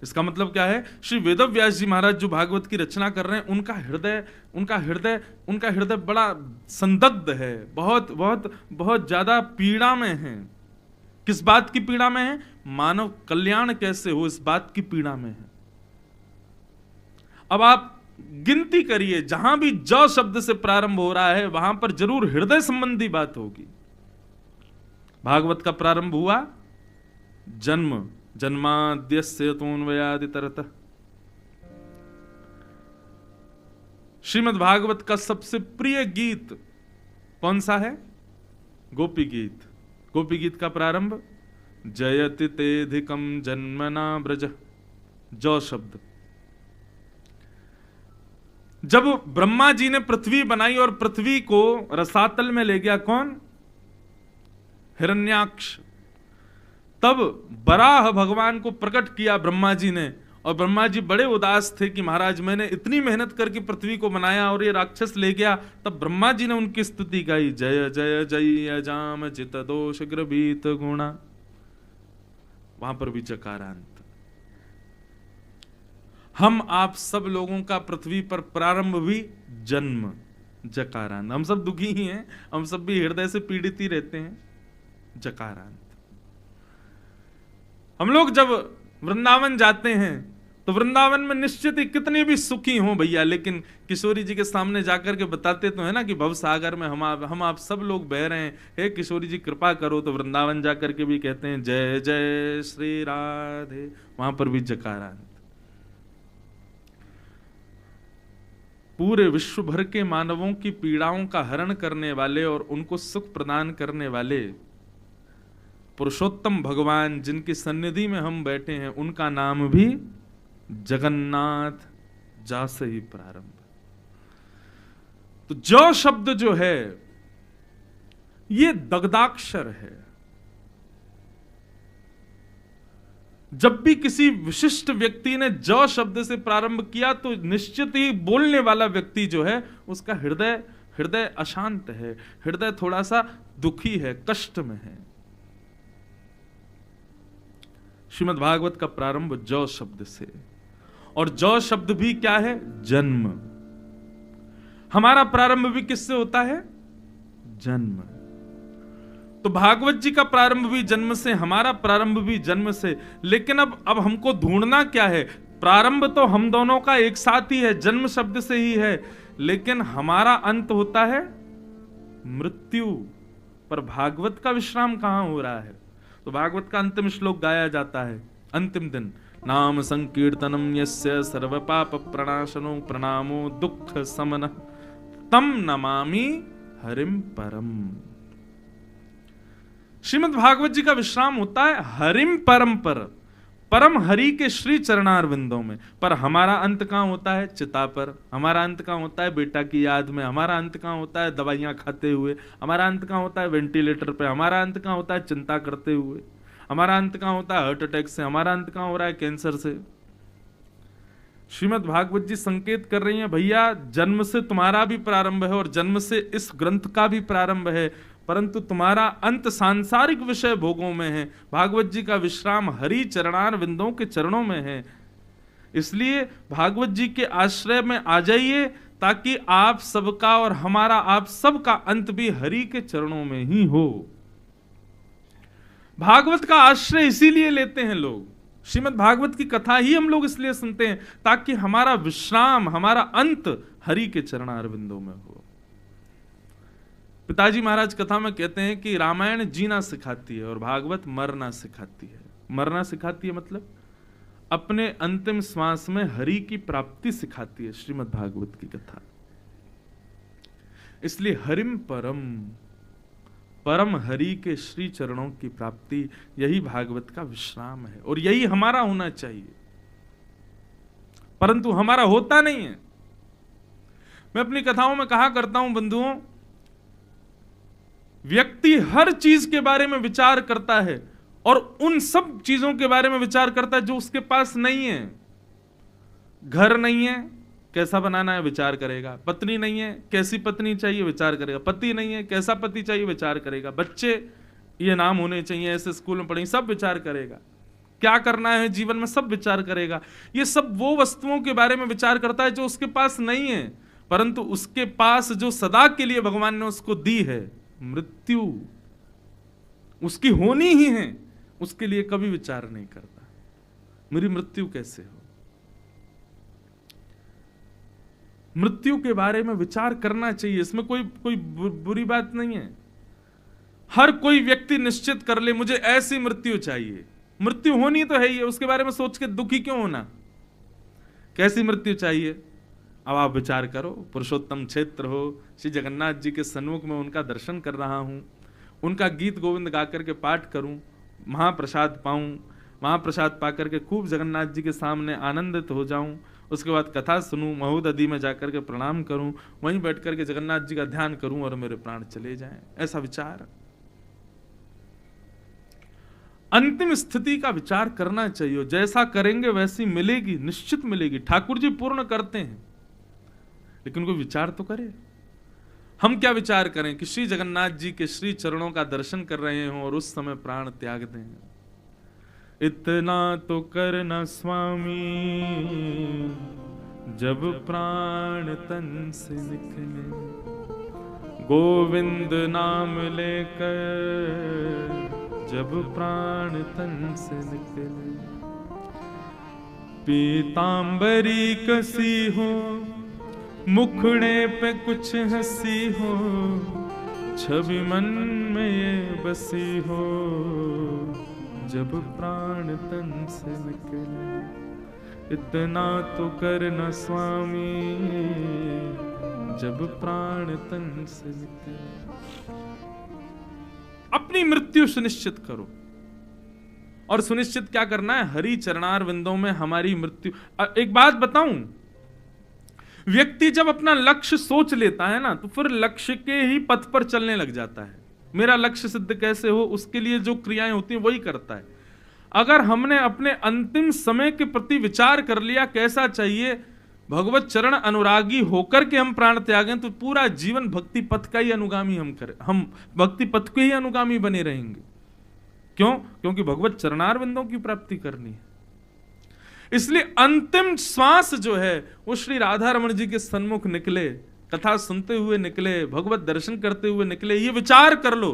Speaker 1: इसका मतलब क्या है? श्री वेदव्यास जी महाराज जो भागवत की रचना कर रहे हैं, उनका हृदय बड़ा संदिग्ध है, बहुत ज्यादा पीड़ा में है। किस बात की पीड़ा में है? मानव कल्याण कैसे हो, इस बात की पीड़ा में है। अब आप गिनती करिए, जहां भी ज शब्द से प्रारंभ हो रहा है वहां पर जरूर हृदय संबंधी बात होगी। भागवत का प्रारंभ हुआ जन्म, जन्माद्यस्य यतोऽन्वयादितरतः। श्रीमद् भागवत का सबसे प्रिय गीत कौन सा है? गोपी गीत। गोपी गीत का प्रारंभ जयति तेधिकम जन्मना ब्रज, जौ शब्द। जब ब्रह्मा जी ने पृथ्वी बनाई और पृथ्वी को रसातल में ले गया कौन? हिरण्याक्ष। तब बराह भगवान को प्रकट किया ब्रह्मा जी ने, और ब्रह्मा जी बड़े उदास थे कि महाराज मैंने इतनी मेहनत करके पृथ्वी को बनाया और ये राक्षस ले गया। तब ब्रह्मा जी ने उनकी स्तुति गाई, जय जय जय अजाम चित दोष ग्रभीत गुणा। वहां पर भी जकारांत। हम आप सब लोगों का पृथ्वी पर प्रारंभ भी जन्म, जकारांत। हम सब दुखी ही हैं, हम सब भी हृदय से पीड़ित ही रहते हैं, जकारांत। हम लोग जब वृंदावन जाते हैं तो वृंदावन में निश्चित ही कितने भी सुखी हों भैया, लेकिन किशोरी जी के सामने जाकर के बताते तो है ना कि भव सागर में हम आप सब लोग बह रहे हैं, हे किशोरी जी कृपा करो। तो वृंदावन जाकर के भी कहते हैं जय जय श्री राधे, वहां पर भी जकारा। पूरे विश्व भर के मानवों की पीड़ाओं का हरण करने वाले और उनको सुख प्रदान करने वाले पुरुषोत्तम भगवान जिनकी सन्निधि में हम बैठे हैं, उनका नाम भी जगन्नाथ जा से ही प्रारंभ। तो जो शब्द जो है ये दग्धाक्षर है। जब भी किसी विशिष्ट व्यक्ति ने ज शब्द से प्रारंभ किया तो निश्चित ही बोलने वाला व्यक्ति जो है उसका हृदय अशांत है, हृदय थोड़ा सा दुखी है, कष्ट में है। श्रीमद् भागवत का प्रारंभ ज शब्द से, और ज शब्द भी क्या है? जन्म। हमारा प्रारंभ भी किससे होता है? जन्म। तो भागवत जी का प्रारंभ भी जन्म से, हमारा प्रारंभ भी जन्म से। लेकिन अब हमको ढूंढना क्या है? प्रारंभ तो हम दोनों का एक साथ ही है, जन्म शब्द से ही है, लेकिन हमारा अंत होता है मृत्यु। पर भागवत का विश्राम कहां हो रहा है? तो भागवत का अंतिम श्लोक गाया जाता है अंतिम दिन, नाम संकीर्तनम यस्य सर्व पाप प्रणाशनो प्रणामो दुख समन तम नमामि हरिम परम। श्रीमद् भागवत जी का विश्राम होता है हरिम परम पर, परम हरि के श्री चरणारविंदों में। पर हमारा अंत कहां होता है? चिता पर। हमारा अंत कहां होता है? बेटा की याद में। हमारा अंत कहां होता है? दवाइयां खाते हुए। हमारा अंत कहां होता है? वेंटिलेटर पे। हमारा अंत कहां होता है? चिंता करते हुए। हमारा अंत कहां होता है? हार्ट अटैक से। हमारा अंत कहां हो रहा है? कैंसर से। श्रीमद् भागवत जी संकेत कर रही हैं, भैया जन्म से तुम्हारा भी प्रारंभ है और जन्म से इस ग्रंथ का भी प्रारंभ है, परंतु तुम्हारा अंत सांसारिक विषय भोगों में है। भागवत जी का विश्राम हरि चरणार विंदों के चरणों में है। इसलिए भागवत जी के आश्रय में आ जाइए ताकि आप सबका और हमारा आप सबका अंत भी हरि के चरणों में ही हो। भागवत का आश्रय इसीलिए लेते हैं लोग, श्रीमद् भागवत की कथा ही हम लोग इसलिए सुनते हैं ताकि हमारा विश्राम, हमारा अंत हरि के चरणारविंदों में हो। पिताजी महाराज कथा में कहते हैं कि रामायण जीना सिखाती है और भागवत मरना सिखाती है। मरना सिखाती है मतलब अपने अंतिम श्वास में हरि की प्राप्ति सिखाती है श्रीमद् भागवत की कथा। इसलिए हरिम परम, परम हरि के श्री चरणों की प्राप्ति, यही भागवत का विश्राम है और यही हमारा होना चाहिए, परंतु हमारा होता नहीं है। मैं अपनी कथाओं में कहा करता हूं बंधुओं, व्यक्ति हर चीज के बारे में विचार करता है और उन सब चीजों के बारे में विचार करता है जो उसके पास नहीं है। घर नहीं है, कैसा बनाना है विचार करेगा। पत्नी नहीं है, कैसी पत्नी चाहिए विचार करेगा। पति नहीं है, कैसा पति चाहिए विचार करेगा। बच्चे ये नाम होने चाहिए, ऐसे स्कूल में पढ़ेंगे, सब विचार करेगा। क्या करना है जीवन में सब विचार करेगा। ये सब वो वस्तुओं के बारे में विचार करता है जो उसके पास नहीं है, परंतु उसके पास जो सदा के लिए भगवान ने उसको दी है, मृत्यु, उसकी होनी ही है, उसके लिए कभी विचार नहीं करता मेरी मृत्यु कैसे हो। मृत्यु के बारे में विचार करना चाहिए, इसमें कोई बुरी बात नहीं है। हर कोई व्यक्ति निश्चित कर ले मुझे ऐसी मृत्यु चाहिए। मृत्यु होनी तो है ही, उसके बारे में सोच के दुखी क्यों होना। कैसी मृत्यु चाहिए अब आप विचार करो। पुरुषोत्तम क्षेत्र हो, श्री जगन्नाथ जी के सन्मुख में उनका दर्शन कर रहा हूं, उनका गीत गोविंद गा करके पाठ करूं, महाप्रसाद पाऊं, महाप्रसाद पा करके खूब जगन्नाथ जी के सामने आनंदित हो जाऊं, उसके बाद कथा सुनूं, महोदधि में जाकर के प्रणाम करूं, वहीं बैठ करके जगन्नाथ जी का ध्यान करूं और मेरे प्राण चले जाएं, ऐसा विचार। अंतिम स्थिति का विचार करना चाहिए। जैसा करेंगे वैसी मिलेगी, निश्चित मिलेगी। ठाकुर जी पूर्ण करते हैं, लेकिन कोई विचार तो करे। हम क्या विचार करें कि श्री जगन्नाथ जी के श्री चरणों का दर्शन कर रहे हों और उस समय प्राण त्याग दें। इतना तो करना स्वामी जब प्राण तन से निकले, गोविंद नाम लेकर जब प्राण तन से निकले। पीतांबरी कसी हो, मुखड़े पे कुछ हंसी हो, छवि मन में ये बसी हो, जब प्राण तन से निकले, इतना तो करना स्वामी, जब प्राण तन से निकले। अपनी मृत्यु सुनिश्चित करो। और सुनिश्चित क्या करना है? हरि चरणार विंदों में हमारी मृत्यु। एक बात बताऊं, व्यक्ति जब अपना लक्ष्य सोच लेता है ना, तो फिर लक्ष्य के ही पथ पर चलने लग जाता है। मेरा लक्ष्य सिद्ध कैसे हो, उसके लिए जो क्रियाएं होती हैं वही करता है। अगर हमने अपने अंतिम समय के प्रति विचार कर लिया कैसा चाहिए, भगवत चरण अनुरागी होकर के हम प्राण त्यागें, तो पूरा जीवन भक्ति पथ का ही अनुगामी हम भक्ति पथ के ही अनुगामी बने रहेंगे। क्यों? क्योंकि भगवत चरणार विंदों की प्राप्ति करनी है। इसलिए अंतिम श्वास जो है वो श्री राधा रमण जी के सन्मुख निकले, कथा सुनते हुए निकले, भगवत दर्शन करते हुए निकले। ये विचार कर लो,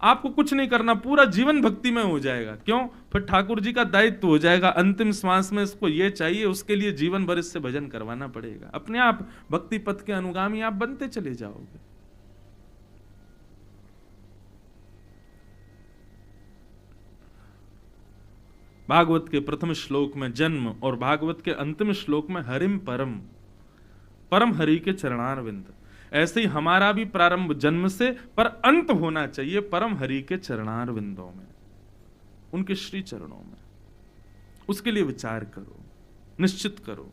Speaker 1: आपको कुछ नहीं करना, पूरा जीवन भक्ति में हो जाएगा। क्यों? फिर ठाकुर जी का दायित्व हो जाएगा, अंतिम श्वास में इसको ये चाहिए, उसके लिए जीवन भर इससे भजन करवाना पड़ेगा। अपने आप भक्ति पथ के अनुगामी आप बनते चले जाओगे। भागवत के प्रथम श्लोक में जन्म और भागवत के अंतिम श्लोक में हरिम परम, परम हरि के चरणारविंद। ऐसे ही हमारा भी प्रारंभ जन्म से, पर अंत होना चाहिए परम हरि के चरणारविंदों में, उनके श्री चरणों में। उसके लिए विचार करो, निश्चित करो।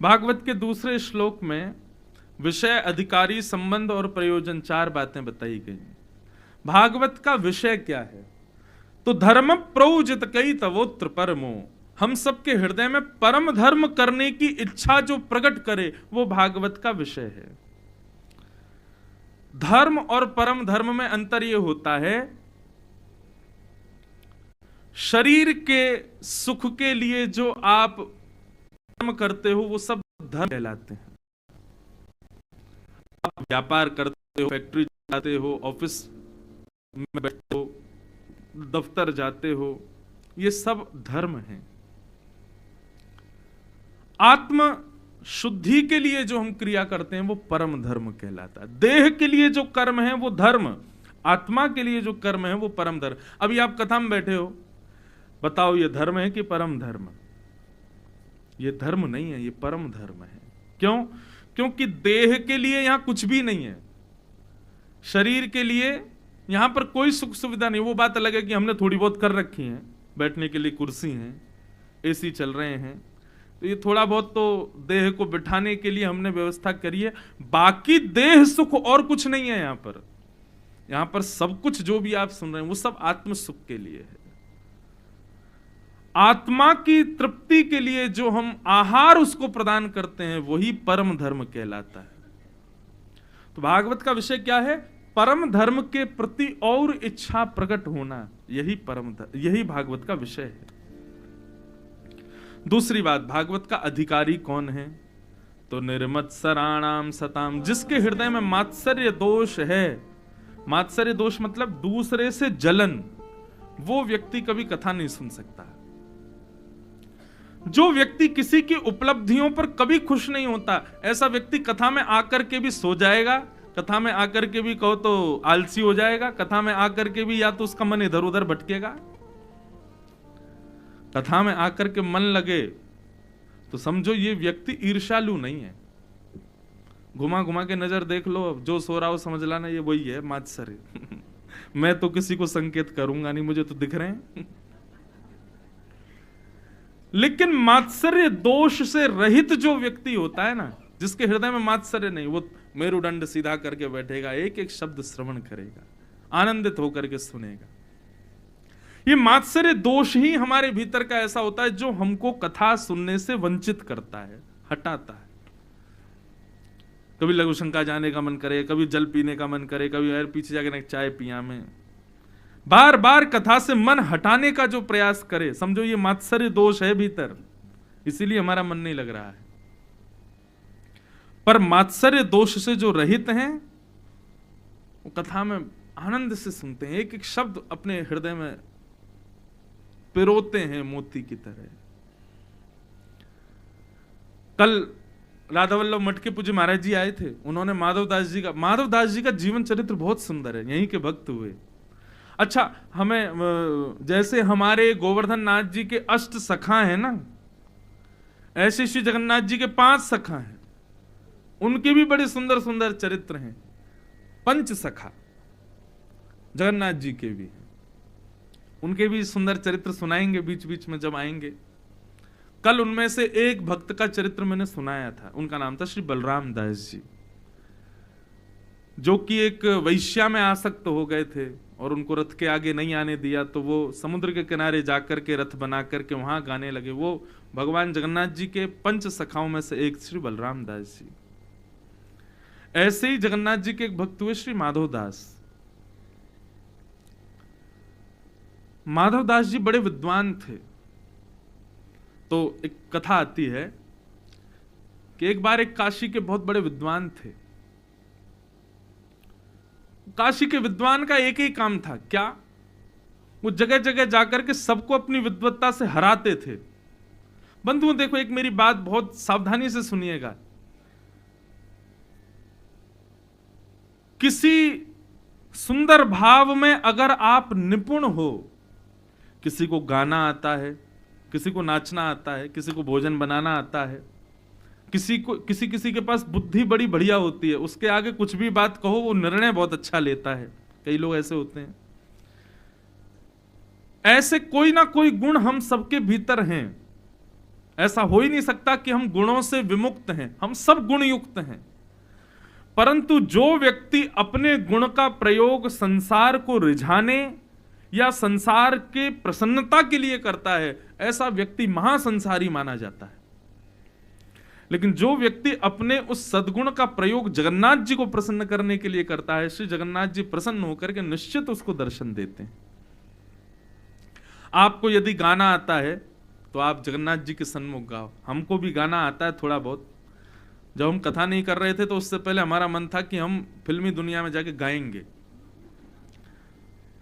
Speaker 1: भागवत के दूसरे श्लोक में विषय, अधिकारी, संबंध और प्रयोजन, 4 बातें बताई गई। भागवत का विषय क्या है? तो धर्म प्रौजित कई तवोत्र परमो, हम सबके हृदय में परम धर्म करने की इच्छा जो प्रकट करे, वो भागवत का विषय है। धर्म और परम धर्म में अंतर यह होता है, शरीर के सुख के लिए जो आप कर्म करते हो वो सब धर्म कहलाते हैं। आप व्यापार करते हो, फैक्ट्री जाते हो, ऑफिस में बैठते हो, दफ्तर जाते हो, ये सब धर्म है। आत्म शुद्धि के लिए जो हम क्रिया करते हैं वो परम धर्म कहलाता है। देह के लिए जो कर्म है वो धर्म, आत्मा के लिए जो कर्म है वो परम धर्म। अभी आप कथा में बैठे हो, बताओ ये धर्म है कि परम धर्म? ये धर्म नहीं है, ये परम धर्म है। क्यों? क्योंकि देह के लिए यहां कुछ भी नहीं है, शरीर के लिए यहां पर कोई सुख सुविधा नहीं। वो बात अलग है कि हमने थोड़ी बहुत कर रखी है, बैठने के लिए कुर्सी है, एसी चल रहे हैं, तो ये थोड़ा बहुत तो देह को बिठाने के लिए हमने व्यवस्था करी है। बाकी देह सुख और कुछ नहीं है यहां पर। यहां पर सब कुछ जो भी आप सुन रहे हैं वो सब आत्म सुख के लिए है। आत्मा की तृप्ति के लिए जो हम आहार उसको प्रदान करते हैं वही परम धर्म कहलाता है। तो भागवत का विषय क्या है? परम धर्म के प्रति और इच्छा प्रकट होना, यही यही भागवत का विषय है। दूसरी बात, भागवत का अधिकारी कौन है? तो निर्मत्सराणाम सताम, जिसके हृदय में मात्सर्य दोष है। मात्सर्य दोष मतलब दूसरे से जलन, वो व्यक्ति कभी कथा नहीं सुन सकता। जो व्यक्ति किसी की उपलब्धियों पर कभी खुश नहीं होता, ऐसा व्यक्ति कथा में आकर के भी सो जाएगा, कथा में आकर के भी कहो तो आलसी हो जाएगा, कथा में आकर के भी या तो उसका मन इधर उधर भटकेगा। कथा में आकर के मन लगे तो समझो ये व्यक्ति ईर्ष्यालु नहीं है। घुमा घुमा के नजर देख लो, जो सो रहा हो समझ लाना ये वही है मात्सर्य। मैं तो किसी को संकेत करूंगा नहीं, मुझे तो दिख रहे हैं। लेकिन मात्सर्य दोष से रहित जो व्यक्ति होता है ना, जिसके हृदय में मात्सर्य नहीं, वो मेरुदंड सीधा करके बैठेगा, एक एक शब्द श्रवण करेगा, आनंदित होकर के सुनेगा। ये मात्सर्य दोष ही हमारे भीतर का ऐसा होता है जो हमको कथा सुनने से वंचित करता है, हटाता है। कभी लघु शंका जाने का मन करे, कभी जल पीने का मन करे, कभी यार पीछे जाकर चाय पिया में, बार बार कथा से मन हटाने का जो प्रयास करे, समझो ये मात्सर्य दोष है भीतर, इसीलिए हमारा मन नहीं लग रहा है। पर मात्सर्य दोष से जो रहित हैं वो कथा में आनंद से सुनते हैं, एक एक शब्द अपने हृदय में पिरोते हैं मोती की तरह। कल राधा वल्लभ मठ के पूज्य महाराज जी आए थे, उन्होंने माधवदास जी का जीवन चरित्र बहुत सुंदर है, यहीं के भक्त हुए। अच्छा, हमें जैसे हमारे गोवर्धन नाथ जी के अष्ट सखा हैं ना, ऐसे श्री जगन्नाथ जी के 5 सखा हैं, उनके भी बड़े सुंदर सुंदर चरित्र हैं। 5 सखा जगन्नाथ जी के भी हैं, उनके भी सुंदर चरित्र सुनाएंगे बीच बीच में जब आएंगे। कल उनमें से एक भक्त का चरित्र मैंने सुनाया था, उनका नाम था श्री बलराम दास जी, जो कि एक वैश्या में आसक्त हो गए थे और उनको रथ के आगे नहीं आने दिया, तो वो समुद्र के किनारे जाकर के रथ बना करके वहां गाने लगे। वो भगवान जगन्नाथ जी के 5 सखाओं में से एक श्री बलराम दास जी। ऐसे ही जगन्नाथ जी के एक भक्त हुए श्री माधवदास। माधवदास जी बड़े विद्वान थे। तो एक कथा आती है कि एक बार एक काशी के बहुत बड़े विद्वान थे। काशी के विद्वान का एक ही काम था, क्या? वो जगह जगह जाकर के सबको अपनी विद्वत्ता से हराते थे। बंधुओं देखो, एक मेरी बात बहुत सावधानी से सुनिएगा। किसी सुंदर भाव में अगर आप निपुण हो, किसी को गाना आता है, किसी को नाचना आता है, किसी को भोजन बनाना आता है, किसी के पास बुद्धि बड़ी बढ़िया होती है, उसके आगे कुछ भी बात कहो वो निर्णय बहुत अच्छा लेता है। कई लोग ऐसे होते हैं। ऐसे कोई ना कोई गुण हम सबके भीतर हैं। ऐसा हो ही नहीं सकता कि हम गुणों से विमुक्त हैं, हम सब गुण युक्त हैं। परंतु जो व्यक्ति अपने गुण का प्रयोग संसार को रिझाने या संसार के प्रसन्नता के लिए करता है, ऐसा व्यक्ति महासंसारी माना जाता है। लेकिन जो व्यक्ति अपने उस सद्गुण का प्रयोग जगन्नाथ जी को प्रसन्न करने के लिए करता है, श्री जगन्नाथ जी प्रसन्न होकर के निश्चित उसको दर्शन देते हैं। आपको यदि गाना आता है तो आप जगन्नाथ जी के सन्मुख गाओ। हमको भी गाना आता है थोड़ा बहुत। जब हम कथा नहीं कर रहे थे तो उससे पहले हमारा मन था कि हम फिल्मी दुनिया में जाके गाएंगे।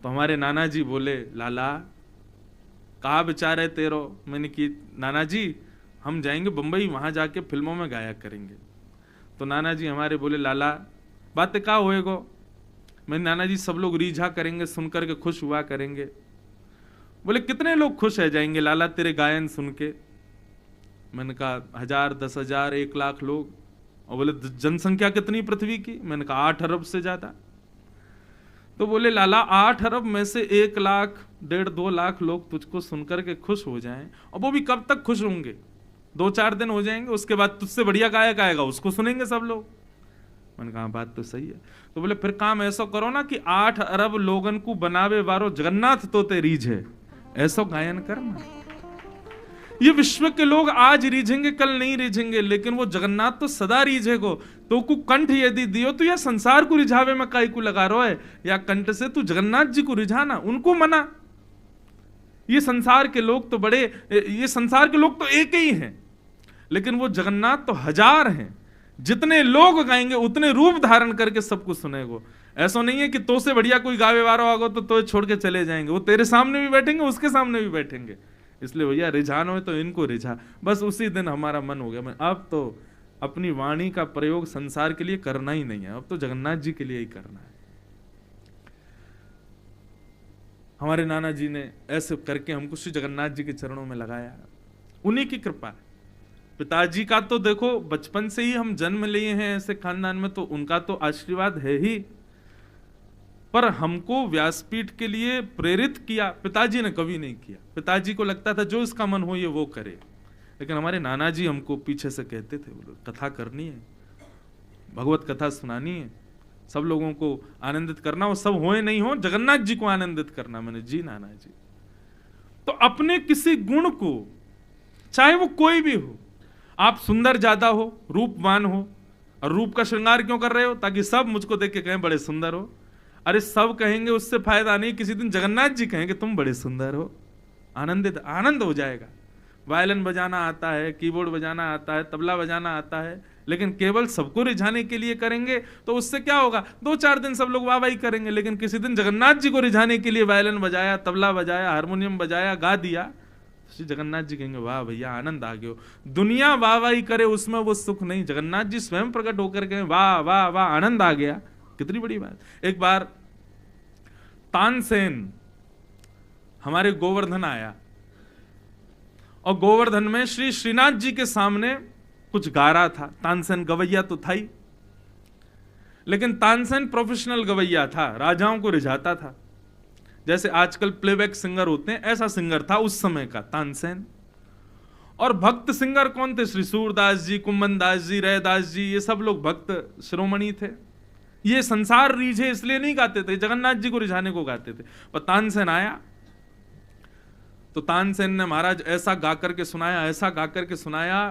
Speaker 1: तो हमारे नाना जी बोले, लाला कहाँ विचार है तेरो? मैंने की, नाना जी हम जाएंगे बंबई, वहां जाके फिल्मों में गाया करेंगे। तो नाना जी हमारे बोले, लाला बातें का होएगो? मैंने, नाना जी सब लोग रीझा करेंगे, सुनकर के खुश हुआ करेंगे। बोले कितने लोग खुश रह जाएंगे लाला तेरे गायन सुन के? मैंने कहा 1000, 10,000, 1 लाख लोग। और बोले जनसंख्या कितनी पृथ्वी की? मैंने कहा 8 अरब से ज्यादा। तो बोले लाला 8 अरब में से 1 लाख, 1.5-2 लाख लोग तुझको सुनकर के खुश हो जाएं, और वो भी कब तक खुश होंगे? 2-4 दिन हो जाएंगे, उसके बाद तुझसे बढ़िया गायक आएगा, उसको सुनेंगे सब लोग। मैंने कहा बात तो सही है। तो बोले फिर काम ऐसा करो ना कि 8 अरब लोगन को बनावे वारो जगन्नाथ तो ते रीझे, ऐसा गायन करना। ये विश्व के लोग आज रीझेंगे, कल नहीं रीझेंगे, लेकिन वो जगन्नाथ तो सदा रीझेगो। तो को कंठ यदि दियो तो या संसार को रिझावे में काई को लगा रो है, या कंठ से तू जगन्नाथ जी को रिझाना, उनको मना। ये संसार के लोग तो बड़े, ये संसार के लोग तो एक ही हैं, लेकिन वो जगन्नाथ तो 1000 हैं। जितने लोग गाएंगे उतने रूप धारण करके सबको सुनेगो। ऐसा नहीं है कि तो से बढ़िया कोई गावे वारो आगो तो छोड़ के चले जाएंगे। वो तेरे सामने भी बैठेंगे, उसके सामने भी बैठेंगे। इसलिए भैया रिझान हो तो इनको रिझा। बस उसी दिन हमारा मन हो गया, मैं अब तो अपनी वाणी का प्रयोग संसार के लिए करना ही नहीं है, अब तो जगन्नाथ जी के लिए ही करना है। हमारे नाना जी ने ऐसे करके हमको श्री जगन्नाथ जी के चरणों में लगाया, उन्हीं की कृपा। पिताजी का तो देखो बचपन से ही हम जन्म लिए हैं ऐसे खानदान में, तो उनका तो आशीर्वाद है ही, पर हमको व्यासपीठ के लिए प्रेरित किया पिताजी ने कभी नहीं किया। पिताजी को लगता था जो इसका मन हो ये वो करे, लेकिन हमारे नाना जी हमको पीछे से कहते थे, कथा करनी है, भगवत कथा सुनानी है, सब लोगों को आनंदित करना, वो सब होए नहीं हो, जगन्नाथ जी को आनंदित करना। मैंने जी नाना जी। तो अपने किसी गुण को, चाहे वो कोई भी हो, आप सुंदर ज्यादा हो, रूपवान हो, और रूप का श्रृंगार क्यों कर रहे हो? ताकि सब मुझको देख के कहें बड़े सुंदर हो। अरे सब कहेंगे उससे फायदा नहीं, किसी दिन जगन्नाथ जी कहेंगे तुम बड़े सुंदर हो, आनंद हो जाएगा। वायलिन बजाना आता है, कीबोर्ड बजाना आता है, तबला बजाना आता है, लेकिन केवल सबको रिझाने के लिए करेंगे तो उससे क्या होगा? 2-4 दिन सब लोग वाह-वाही करेंगे, लेकिन किसी दिन जगन्नाथ जी को रिझाने के लिए वायलिन बजाया, तबला बजाया, हारमोनियम बजाया, गा दिया, श्री जगन्नाथ जी कहेंगे वाह भैया आनंद आ गयो। दुनिया वाह वाही करे उसमें वो सुख नहीं, जगन्नाथ जी स्वयं प्रकट होकर कहें वाह वाह वाह आनंद आ गया, कितनी बड़ी बात। एक बार तानसेन हमारे गोवर्धन आया और गोवर्धन में श्री श्रीनाथ जी के सामने कुछ गा रहा था। तानसेन गवैया तो था ही, लेकिन तानसेन प्रोफेशनल गवैया था, राजाओं को रिझाता था। जैसे आजकल प्लेबैक सिंगर होते हैं, ऐसा सिंगर था उस समय का तानसेन। और भक्त सिंगर कौन थे? श्री सूरदास जी, कुंभन दास जी, रैदास जी, ये सब लोग भक्त शिरोमणि थे। ये संसार रीझे इसलिए नहीं गाते थे, जगन्नाथ जी को रिझाने को गाते थे। पर तानसेन आया तो तानसेन ने महाराज ऐसा गा करके सुनाया, ऐसा गा करके सुनाया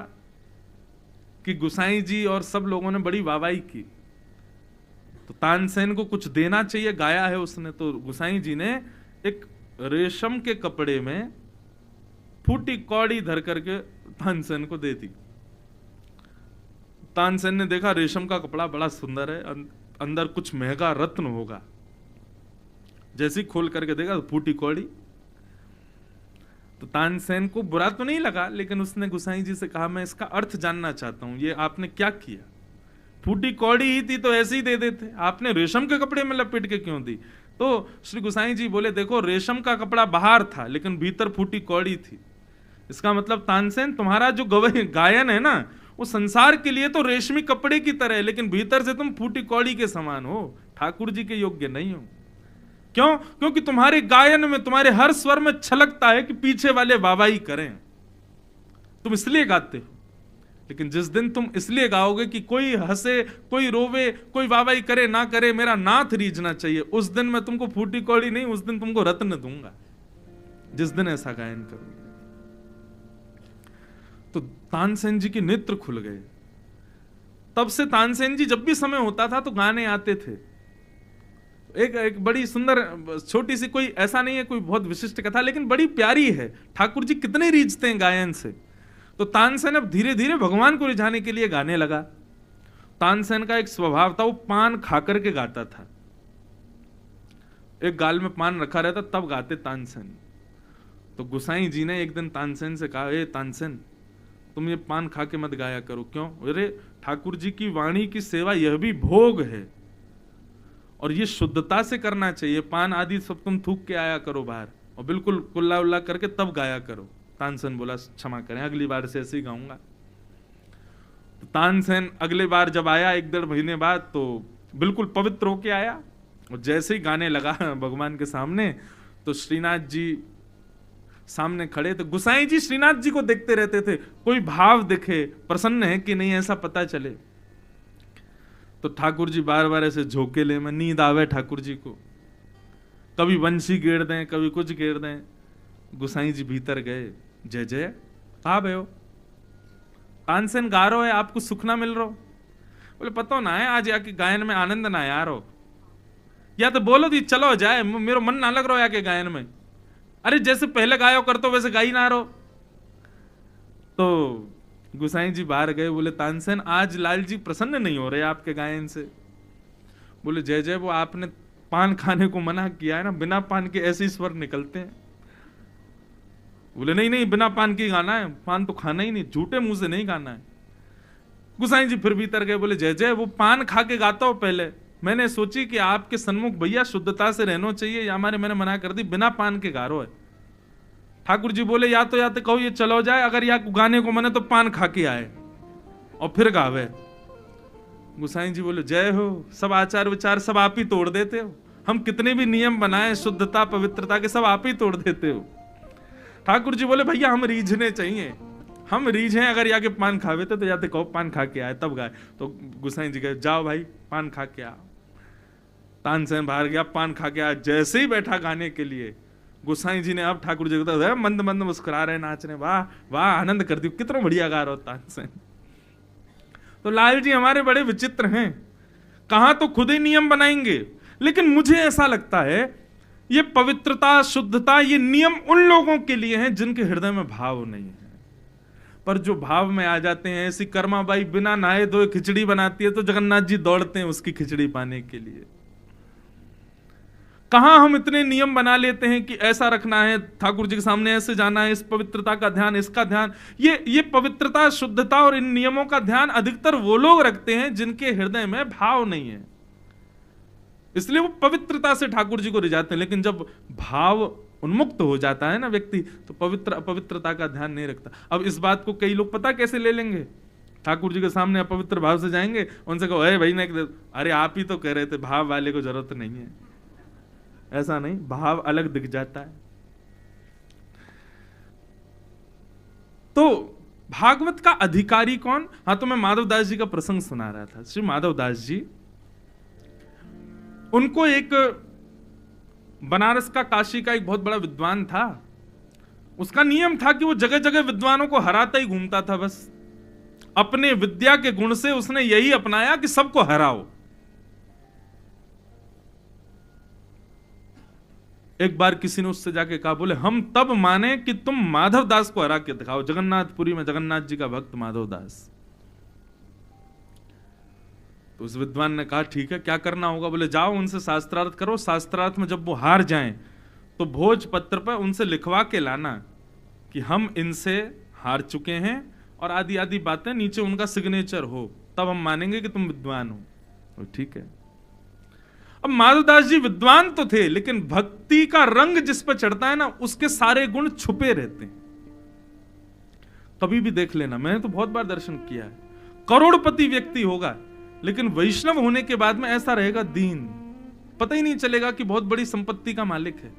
Speaker 1: कि गुसाई जी और सब लोगों ने बड़ी वाहवाही की। तो तानसेन को कुछ देना चाहिए, गाया है उसने, तो गुसाई जी ने एक रेशम के कपड़े में फूटी कौड़ी धर करके तानसेन को दे दी। तानसेन ने देखा रेशम का कपड़ा बड़ा सुंदर है, अंदर कुछ महंगा रत्न होगा। जैसे ही खोल करके देखा तो फूटी कौड़ी। तो तानसेन को बुरा तो नहीं लगा, लेकिन उसने गुसाई जी से कहा मैं इसका अर्थ जानना चाहता हूं, ये आपने क्या किया? फूटी कौड़ी ही थी तो ऐसे ही दे देते, आपने रेशम के कपड़े में लपेट के क्यों दी? तो श्री गुसाई जी बोले देखो रेशम का कपड़ा बाहर था लेकिन भीतर फूटी कौड़ी थी। इसका मतलब तानसेन तुम्हारा जो गायन है ना वो संसार के लिए तो रेशमी कपड़े की तरह है, लेकिन भीतर से तुम फूटी कौड़ी के समान हो, ठाकुर जी के योग्य नहीं हो। क्यों? क्योंकि तुम्हारे गायन में, तुम्हारे हर स्वर में छलकता है कि पीछे वाले वाहवाही करें, तुम इसलिए गाते हो। लेकिन जिस दिन तुम इसलिए गाओगे कि कोई हंसे, कोई रोवे, कोई वाहवाही करे ना करे, मेरा नाथ रीझना चाहिए, उस दिन मैं तुमको फूटी कौड़ी नहीं, उस दिन तुमको रत्न दूंगा, जिस दिन ऐसा गायन करोगे। तो तानसेन जी के नेत्र खुल गए। तब से तानसेन जी जब भी समय होता था तो गाने आते थे। एक बड़ी सुंदर छोटी सी, कोई ऐसा नहीं है कोई बहुत विशिष्ट कथा, लेकिन बड़ी प्यारी है। ठाकुर जी कितने रीझते हैं गायन से। तो तानसेन अब धीरे धीरे भगवान को रिझाने के लिए गाने लगा। तानसेन का एक स्वभाव था, वो पान खाकर के गाता था। एक गाल में पान रखा रहता तब गाते तानसेन। तो गुसाई जी ने एक दिन तानसेन से कहा, ए तानसेन तुम ये पान खा के मत गाया करो। क्यों? अरे ठाकुर जी की वाणी की सेवा यह भी भोग है और ये शुद्धता से करना चाहिए। पान आदि सब तुम थूक के आया करो बाहर और बिल्कुल कुल्ला उल्ला करके तब गाया करो। तानसेन बोला क्षमा करें, अगली बार से ऐसे ही गाऊंगा। तो तानसेन अगले बार जब आया 1-1.5 महीने बाद तो बिल्कुल पवित्र होके आया और जैसे ही गाने लगा भगवान के सामने तो श्रीनाथ जी सामने खड़े थे। गुसाई जी श्रीनाथ जी को देखते रहते थे, कोई भाव दिखे, प्रसन्न है कि नहीं ऐसा पता चले। तो ठाकुर जी बार बार ऐसे झोंकेले में, नींद आवे ठाकुर जी को, कभी बंसी गेर दें, कभी कुछ गेर दें। गुसाई जी भीतर गए, जय जय कहा भयो तानसेन गा रो है, आपको सुख ना मिल रो? बोले पता ना है, आज आके गायन में आनंद ना यार हो, या तो बोलो दी चलो जाए, मेरा मन ना लग रहा है आके गायन में। अरे जैसे पहले गायो करतो वैसे गाई ना रहो। तो गुसाई जी बाहर गए, बोले तानसेन आज लाल जी प्रसन्न नहीं हो रहे आपके गायन से। बोले जय जय वो आपने पान खाने को मना किया है ना, बिना पान के ऐसे स्वर निकलते हैं। बोले नहीं नहीं बिना पान के गाना है, पान तो खाना ही नहीं, झूठे मुंह से नहीं गाना है। गुसाई जी फिर भीतर गए, बोले जय जय वो पान खा के गाता हो पहले, मैंने सोची कि आपके सन्मुख भैया शुद्धता से रहना चाहिए, या मैंने मना कर दी, बिना पान के गा रो है। ठाकुर जी बोले या तो कहो ये चलो जाए, अगर या गाने को मने तो पान खा के आए और फिर गावे। गुसाई जी बोले जय हो, सब आचार विचार सब आप ही तोड़ देते हो, हम कितने भी नियम बनाए शुद्धता पवित्रता के सब आप ही तोड़ देते हो। ठाकुर जी बोले भैया हम रीझने चाहिए, हम रीझे, अगर या के पान खावे तो जाते कहो पान खा के आए तब गाए। तो गुसाई जी कहे जाओ भाई पान खा के आओ। तानसेन बाहर गया, पान खा के आया। जैसे ही बैठा गाने के लिए गुसाई जी ने अब ठाकुर जी को मंद मंद मुस्कुरा रहे, नाच रहे, वाह वाह आनंद कर दी, कितना बढ़िया गा रहा हो तानसेन। तो लाल जी हमारे बड़े विचित्र हैं, कहां तो खुद ही नियम बनाएंगे, लेकिन मुझे ऐसा लगता है ये पवित्रता शुद्धता ये नियम उन लोगों के लिए हैं जिनके हृदय में भाव नहीं है। पर जो भाव में आ जाते हैं, ऐसी कर्माबाई बिना नहाए धोए खिचड़ी बनाती है तो जगन्नाथ जी दौड़ते हैं उसकी खिचड़ी पाने के लिए। कहां हम इतने नियम बना लेते हैं कि ऐसा रखना है, ठाकुर जी के सामने ऐसे जाना है, इस पवित्रता का ध्यान, इसका ध्यान। ये पवित्रता, शुद्धता और इन नियमों का ध्यान अधिकतर वो लोग रखते हैं जिनके हृदय में भाव नहीं है, इसलिए वो पवित्रता से ठाकुर जी को रिझाते हैं। लेकिन जब भाव उन्मुक्त हो जाता है ना व्यक्ति, तो पवित्र अपवित्रता का ध्यान नहीं रखता। अब इस बात को कई लोग पता कैसे ले लेंगे, ठाकुर जी के सामने अपवित्र भाव से जाएंगे, उनसे कहो अरे भाई नहीं, अरे आप ही तो कह रहे थे भाव वाले को जरूरत नहीं है। ऐसा नहीं, भाव अलग दिख जाता है। तो भागवत का अधिकारी कौन? हाँ, तो मैं माधवदास जी का प्रसंग सुना रहा था। श्री माधवदास जी, उनको एक बनारस का, काशी का एक बहुत बड़ा विद्वान था। उसका नियम था कि वो जगह जगह विद्वानों को हराता ही घूमता था। बस अपने विद्या के गुण से उसने यही अपनाया कि सबको हराओ। एक बार किसी ने उससे जाके कहा, बोले हम तब माने कि तुम माधवदास को हरा के दिखाओ। जगन्नाथपुरी में जगन्नाथ जी का भक्त माधवदास। तो उस विद्वान ने कहा ठीक है, क्या करना होगा? बोले जाओ उनसे शास्त्रार्थ करो, शास्त्रार्थ में जब वो हार जाएं तो भोजपत्र पर उनसे लिखवा के लाना कि हम इनसे हार चुके हैं, और आदि आदि बातें, नीचे उनका सिग्नेचर हो, तब हम मानेंगे कि तुम विद्वान हो। तो ठीक है। अब माधवदास जी विद्वान तो थे, लेकिन भक्ति का रंग जिस पर चढ़ता है ना, उसके सारे गुण छुपे रहते हैं। कभी भी देख लेना, मैंने तो बहुत बार दर्शन किया है, करोड़पति व्यक्ति होगा लेकिन वैष्णव होने के बाद में ऐसा रहेगा दीन, पता ही नहीं चलेगा कि बहुत बड़ी संपत्ति का मालिक है।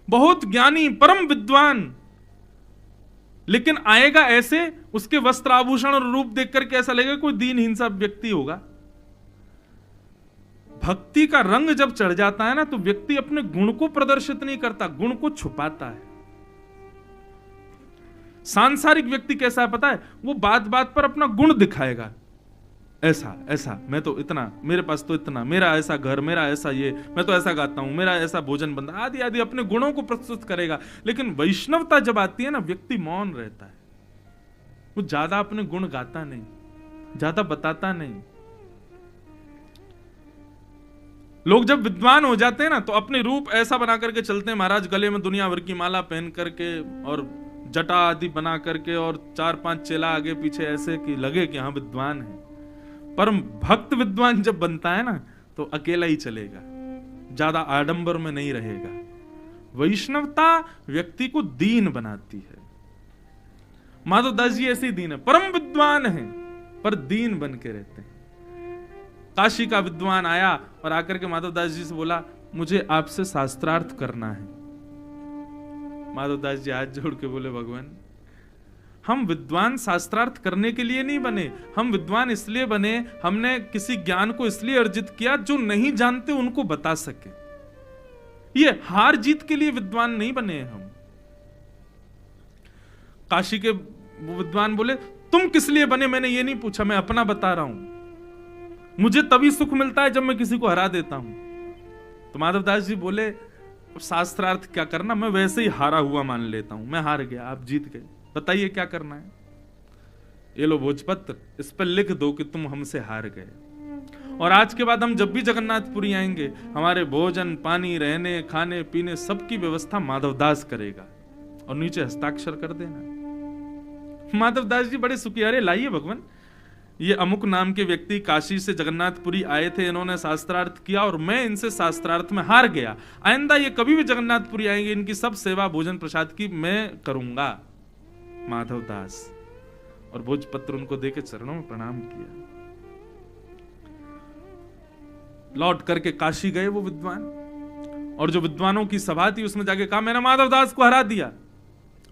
Speaker 1: बहुत ज्ञानी, परम विद्वान, लेकिन आएगा ऐसे, उसके वस्त्र आभूषण और रूप देख करके ऐसा लगेगा कोई दीनहीन सा व्यक्ति होगा। भक्ति का रंग जब चढ़ जाता है ना, तो व्यक्ति अपने गुण को प्रदर्शित नहीं करता, गुण को छुपाता है। सांसारिक व्यक्ति कैसा है पता है? वो बात बात पर अपना गुण दिखाएगा, ऐसा ऐसा, मैं तो इतना, मेरे पास तो इतना, मेरा ऐसा घर, मेरा ऐसा ये, मैं तो ऐसा गाता हूं, मेरा ऐसा भोजन बनता, आदि आदि अपने गुणों को प्रस्तुत करेगा। लेकिन वैष्णवता जब आती है ना, व्यक्ति मौन रहता है, वो ज्यादा अपने गुण गाता नहीं, ज्यादा बताता नहीं। लोग जब विद्वान हो जाते हैं ना, तो अपने रूप ऐसा बना करके चलते हैं महाराज, गले में दुनिया भर की माला पहन करके और जटा आदि बना करके, और 4-5 चेला आगे पीछे, ऐसे कि लगे कि हाँ विद्वान है। परम भक्त विद्वान जब बनता है ना, तो अकेला ही चलेगा, ज्यादा आडंबर में नहीं रहेगा। वैष्णवता व्यक्ति को दीन बनाती है। माधवदास जी ऐसे ही दीन है, परम विद्वान है पर दीन बन के रहते हैं। काशी का विद्वान आया और आकर के माधवदास जी से बोला, मुझे आपसे शास्त्रार्थ करना है। माधवदास जी हाथ जोड़ के बोले, भगवान हम विद्वान शास्त्रार्थ करने के लिए नहीं बने, हम विद्वान इसलिए बने, हमने किसी ज्ञान को इसलिए अर्जित किया जो नहीं जानते उनको बता सके। ये हार जीत के लिए विद्वान नहीं बने हम। काशी के वो विद्वान बोले, तुम किस लिए बने? मैंने ये नहीं पूछा, मैं अपना बता रहा हूं। मुझे तभी सुख मिलता है जब मैं किसी को हरा देता हूं। तो माधवदास जी बोले, शास्त्रार्थ क्या करना, मैं वैसे ही हारा हुआ मान लेता हूं, मैं हार गया, आप जीत गए, बताइए क्या करना है? ये लो भोजपत्र, इस पर लिख दो कि तुम हमसे हार गए, और आज के बाद हम जब भी जगन्नाथपुरी आएंगे, हमारे भोजन पानी, रहने खाने पीने सबकी व्यवस्था माधवदास करेगा, और नीचे हस्ताक्षर कर देना। माधवदास जी बड़े सुखी, अरे लाइए भगवान, ये अमुक नाम के व्यक्ति काशी से जगन्नाथपुरी आए थे, इन्होंने शास्त्रार्थ किया और मैं इनसे शास्त्रार्थ में हार गया। आइंदा ये कभी भी जगन्नाथपुरी आएंगे, इनकी सब सेवा भोजन प्रसाद की मैं करूंगा। माधवदास, और भोजपत्र उनको देके चरणों में प्रणाम किया। लौट करके काशी गए वो विद्वान, और जो विद्वानों की सभा थी उसमें जाके कहा, मैंने माधवदास को हरा दिया।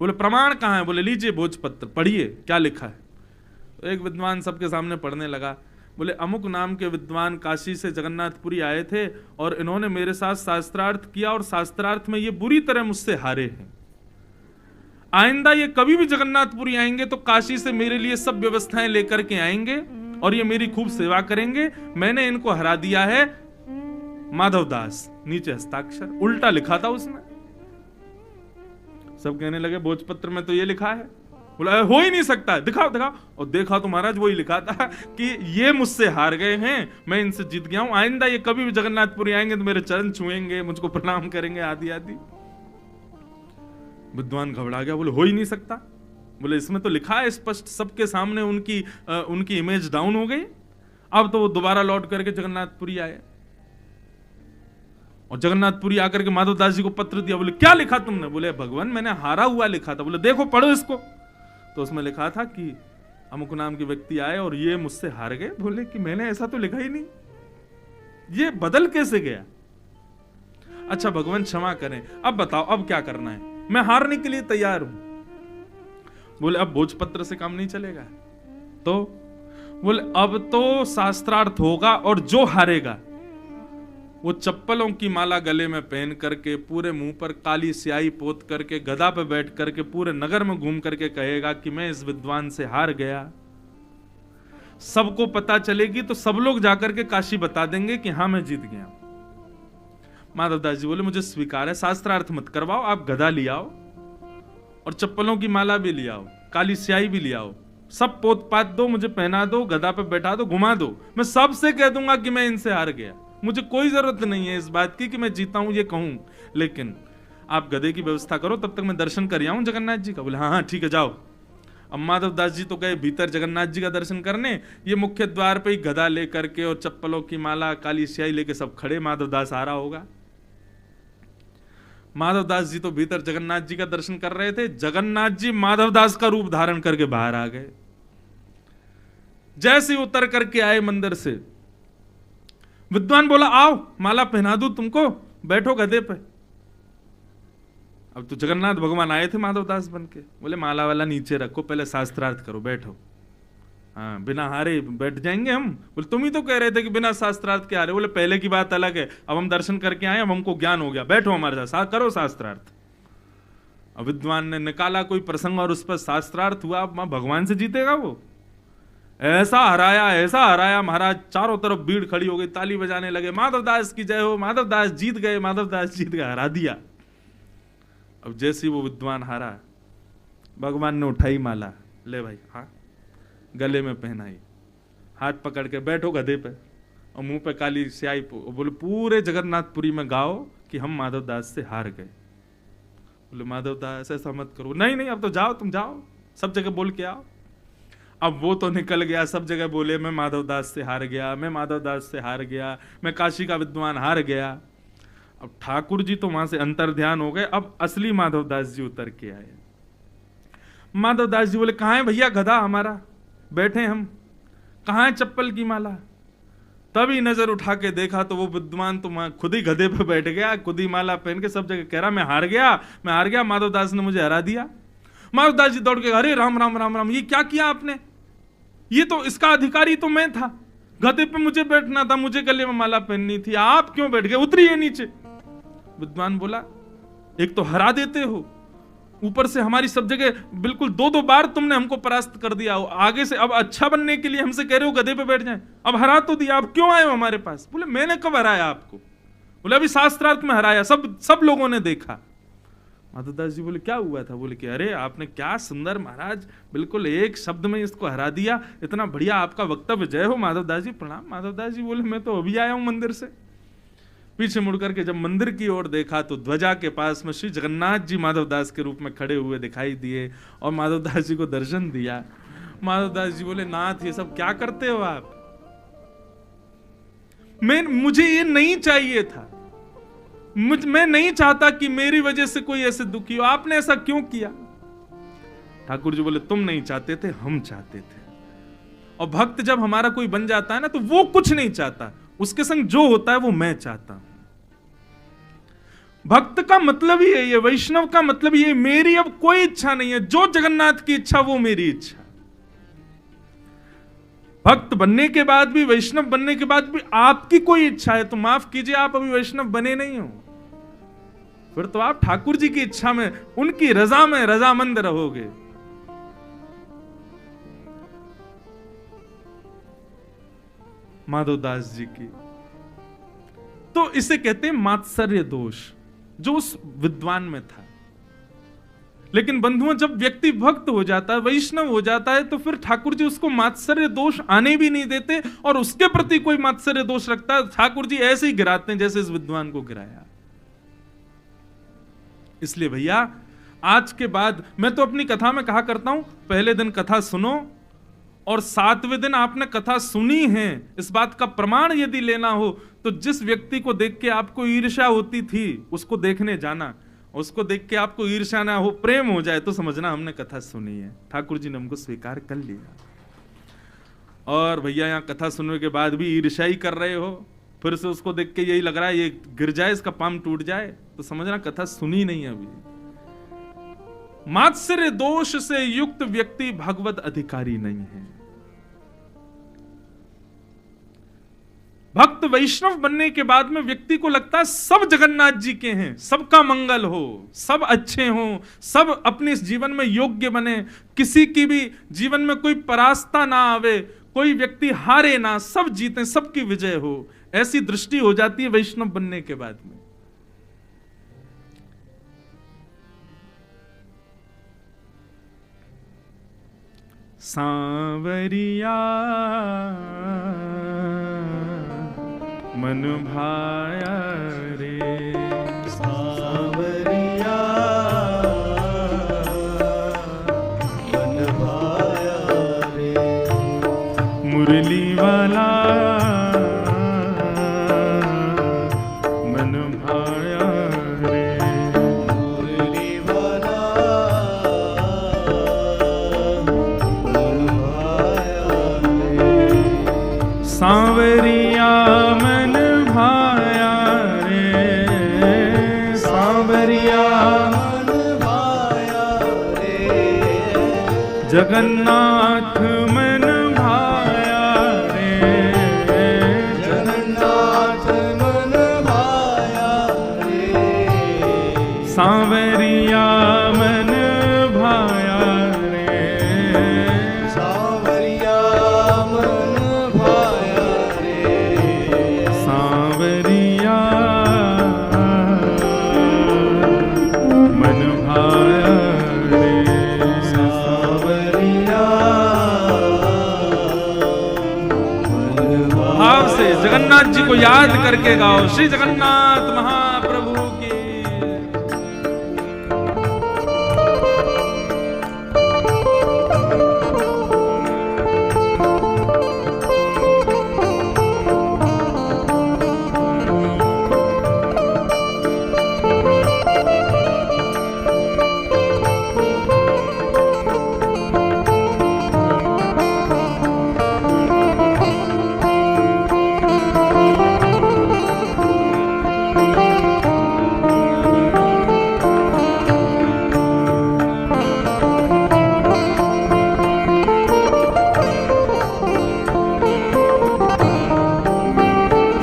Speaker 1: बोले प्रमाण कहां है? बोले लीजिए भोजपत्र, पढ़िए क्या लिखा है। तो एक विद्वान सबके सामने पढ़ने लगा। बोले अमुक नाम के विद्वान काशी से जगन्नाथपुरी आए थे और इन्होंने मेरे साथ शास्त्रार्थ किया, और शास्त्रार्थ में ये बुरी तरह मुझसे हारे हैं। आइंदा ये कभी भी जगन्नाथपुरी आएंगे तो काशी से मेरे लिए सब व्यवस्थाएं लेकर के आएंगे और ये मेरी खूब सेवा करेंगे। मैंने इनको हरा दिया है। माधवदास, नीचे हस्ताक्षर, उल्टा लिखा था उसमें। सब कहने लगे भोजपत्र में तो ये लिखा है। बोला हो ही नहीं सकता, दिखाओ दिखाओ। और देखा तो महाराज वही लिखा था कि ये मुझसे हार गए हैं, मैं इनसे जीत गया हूं, आइंदा ये कभी भी जगन्नाथपुरी आएंगे तो मेरे चरण छुएंगे, मुझको प्रणाम करेंगे, आदि आदि। विद्वान घबरा गया, बोले हो ही नहीं सकता। बोले इसमें तो लिखा है स्पष्ट, सबके सामने उनकी इमेज डाउन हो गई। अब तो वो दोबारा लौट करके जगन्नाथपुरी आए और जगन्नाथपुरी आकर के माधवदास जी को पत्र दिया। बोले क्या लिखा तुमने? बोले भगवान मैंने हारा हुआ लिखा था। बोले देखो पढ़ो इसको। तो उसमें लिखा था कि अमुक नाम के व्यक्ति आए और ये मुझसे हार गए। बोले कि मैंने ऐसा तो लिखा ही नहीं, ये बदल कैसे गया? अच्छा भगवान क्षमा करें, अब बताओ अब क्या करना है? मैं हारने के लिए तैयार हूं। बोले अब भोजपत्र से काम नहीं चलेगा। तो बोले अब तो शास्त्रार्थ होगा और जो हारेगा वो चप्पलों की माला गले में पहन करके, पूरे मुंह पर काली स्याही पोत करके, गधा पे बैठ करके पूरे नगर में घूम करके कहेगा कि मैं इस विद्वान से हार गया। सबको पता चलेगी तो सब लोग जाकर के काशी बता देंगे कि हां मैं जीत गया। माधवदास जी बोले मुझे स्वीकार है, शास्त्रार्थ मत करवाओ, आप गधा ले आओ और चप्पलों की माला भी ले आओ, काली स्याही भी ले आओ, सब पोत पात दो, मुझे पहना दो, गधा पे बैठा दो, घुमा दो, मैं सबसे कह दूंगा कि मैं इनसे हार गया। मुझे कोई जरूरत नहीं है इस बात की कि मैं जीता हूं ये कहूं, लेकिन आप गधे की व्यवस्था करो, तब तक मैं दर्शन कर आऊं जगन्नाथ जी का। बोले हाँ हाँ ठीक है जाओ। अब माधवदास जी तो गए भीतर जगन्नाथ जी का दर्शन करने, ये मुख्य द्वार पे ही गधा लेकर के और चप्पलों की माला काली स्याही लेके सब खड़े, माधवदास आ रहा होगा। माधवदास जी तो भीतर जगन्नाथ जी का दर्शन कर रहे थे, जगन्नाथ जी माधवदास का रूप धारण करके बाहर आ गए। जैसे ही उतर करके आए मंदिर से, विद्वान बोला आओ माला पहना दूं तुमको, बैठो गधे पे। अब तो जगन्नाथ भगवान आए थे माधवदास बन के। बोले माला वाला नीचे रखो, पहले शास्त्रार्थ करो, बैठो। हाँ बिना हारे बैठ जाएंगे हम? बोले तुम ही तो कह रहे थे कि बिना शास्त्रार्थ के हारे। बोले पहले की बात अलग है, अब हम दर्शन करके आए, अब हमको ज्ञान हो गया, बैठो हमारे साथ, करो शास्त्रार्थ। अब विद्वान ने निकाला कोई प्रसंग और उस पर शास्त्रार्थ हुआ। अब भगवान से जीतेगा वो? ऐसा हराया महाराज, चारों तरफ भीड़ खड़ी हो गई, ताली बजाने लगे, माधवदास की जय हो, माधवदास जीत गए, माधवदास जीत गए, हरा दिया। अब जैसे ही वो विद्वान हारा, भगवान ने उठाई माला, ले भाई, हाँ गले में पहनाई, हाथ पकड़ के बैठो गधे पे और मुंह पे काली स्याही, बोले पूरे जगन्नाथपुरी में गाओ कि हम माधवदास से हार गए। बोले माधवदास ऐसा मत करो। नहीं नहीं अब तो जाओ, तुम जाओ, सब जगह बोल के आओ। अब वो तो निकल गया, सब जगह बोले मैं माधवदास से हार गया, मैं माधवदास से हार गया, मैं काशी का विद्वान हार गया। अब ठाकुर जी तो वहां से अंतर ध्यान हो गए। अब असली माधवदास जी उतर के आए। माधवदास जी बोले कहां है भैया गधा हमारा, बैठे हम, कहां है चप्पल की माला? तभी नजर उठा के देखा तो वो विद्वान तो खुद ही गधे पे बैठ गया, खुद ही माला पहन के सब जगह कह रहा मैं हार गया, माधवदास ने मुझे हरा दिया। माधवदास जी दौड़ के, अरे राम राम राम राम, ये क्या किया आपने? ये तो इसका अधिकारी तो मैं था, गधे पे मुझे बैठना था, मुझे गले में माला पहननी थी, आप क्यों बैठ गए? उतरिए नीचे। विद्वान बोला एक तो हरा देते हो, ऊपर से हमारी सब जगह बिल्कुल 2-2 बार तुमने हमको परास्त कर दिया, आगे से अब अच्छा बनने के लिए हमसे कह रहे हो गधे पे बैठ जाएं, अब हरा तो दिया, अब क्यों आए हो हमारे पास? बोले मैंने कब हराया आपको? बोले अभी शास्त्रार्थ में हराया, सब लोगों ने देखा। माधवदास जी बोले क्या हुआ था? बोले कि अरे आपने क्या सुंदर महाराज, बिल्कुल एक शब्द में इसको हरा दिया, इतना बढ़िया आपका वक्तव्य, जय हो माधवदास जी, प्रणाम। माधवदास जी बोले मैं तो अभी आया हूं मंदिर से। पीछे मुड़कर के जब मंदिर की ओर देखा तो ध्वजा के पास में श्री जगन्नाथ जी माधवदास के रूप में खड़े हुए दिखाई दिए और माधवदास जी को दर्शन दिया। माधवदास जी बोले नाथ ये सब क्या करते हो आप? मुझे ये नहीं चाहिए था, मैं नहीं चाहता कि मेरी वजह से कोई ऐसे दुखी हो, आपने ऐसा क्यों किया? ठाकुर जी बोले तुम नहीं चाहते थे, हम चाहते थे। और भक्त जब हमारा कोई बन जाता है ना तो वो कुछ नहीं चाहता, उसके संग जो होता है वो मैं चाहता हूं। भक्त का मतलब ही है ये, वैष्णव का मतलब ये, मेरी अब कोई इच्छा नहीं है, जो जगन्नाथ की इच्छा वो मेरी इच्छा। भक्त बनने के बाद भी, वैष्णव बनने के बाद भी आपकी कोई इच्छा है तो माफ कीजिए आप अभी वैष्णव बने नहीं हो, फिर तो आप ठाकुर जी की इच्छा में, उनकी रजा में रजामंद रहोगे। माधवदास जी की तो इसे कहते हैं मात्सर्य दोष जो उस विद्वान में था। लेकिन बंधुओं, जब व्यक्ति भक्त हो जाता है, वैष्णव हो जाता है, तो फिर ठाकुर जी उसको मात्सर्य दोष आने भी नहीं देते, और उसके प्रति कोई मात्सर्य दोष रखता है ठाकुर जी ऐसे ही गिराते हैं जैसे इस विद्वान को गिराया। इसलिए भैया, आज के बाद मैं तो अपनी कथा में कहा करता हूं, पहले दिन कथा सुनो और 7वें दिन आपने कथा सुनी है, इस बात का प्रमाण यदि लेना हो तो जिस व्यक्ति को देख के आपको ईर्ष्या होती थी उसको देखने जाना, उसको देख के आपको ईर्ष्या ना हो, प्रेम हो जाए, तो समझना हमने कथा सुनी है, ठाकुर जी ने हमको स्वीकार कर लिया। और भैया यहां कथा सुनने के बाद भी ईर्ष्या ही कर रहे हो, फिर से उसको देख के यही लग रहा है ये गिर जाए, इसका पाम टूट जाए, तो समझना कथा सुनी नहीं है अभी। मात्सर्य दोष से युक्त व्यक्ति भगवत अधिकारी नहीं है। भक्त वैष्णव बनने के बाद में व्यक्ति को लगता है सब जगन्नाथ जी के हैं, सबका मंगल हो, सब अच्छे हो, सब अपने इस जीवन में योग्य बने, किसी की भी जीवन में कोई परास्ता ना आवे, कोई व्यक्ति हारे ना, सब जीते, सबकी विजय हो, ऐसी दृष्टि हो जाती है वैष्णव बनने के बाद में। सांवरिया मन भाया रे,
Speaker 2: सांवरिया मन भाया रे,
Speaker 1: मुरली वाला मन भाया रे,
Speaker 2: मुरली वाला मन भाया रे,
Speaker 1: सांवरिया मन भाया रे, सांवरिया
Speaker 2: मन भाया रे,
Speaker 1: जगन्नाथ मन भाया रे,
Speaker 2: जगन्नाथ मन भाया रे,
Speaker 1: सांवरिया मन भाया रे,
Speaker 2: सांवरिया मन भाया रे,
Speaker 1: सांवरिया मन भाया रे,
Speaker 2: सांवरिया मन
Speaker 1: भाव से जगन्नाथ जी को याद करके गाओ, श्री जगन्नाथ महाप्रभु की।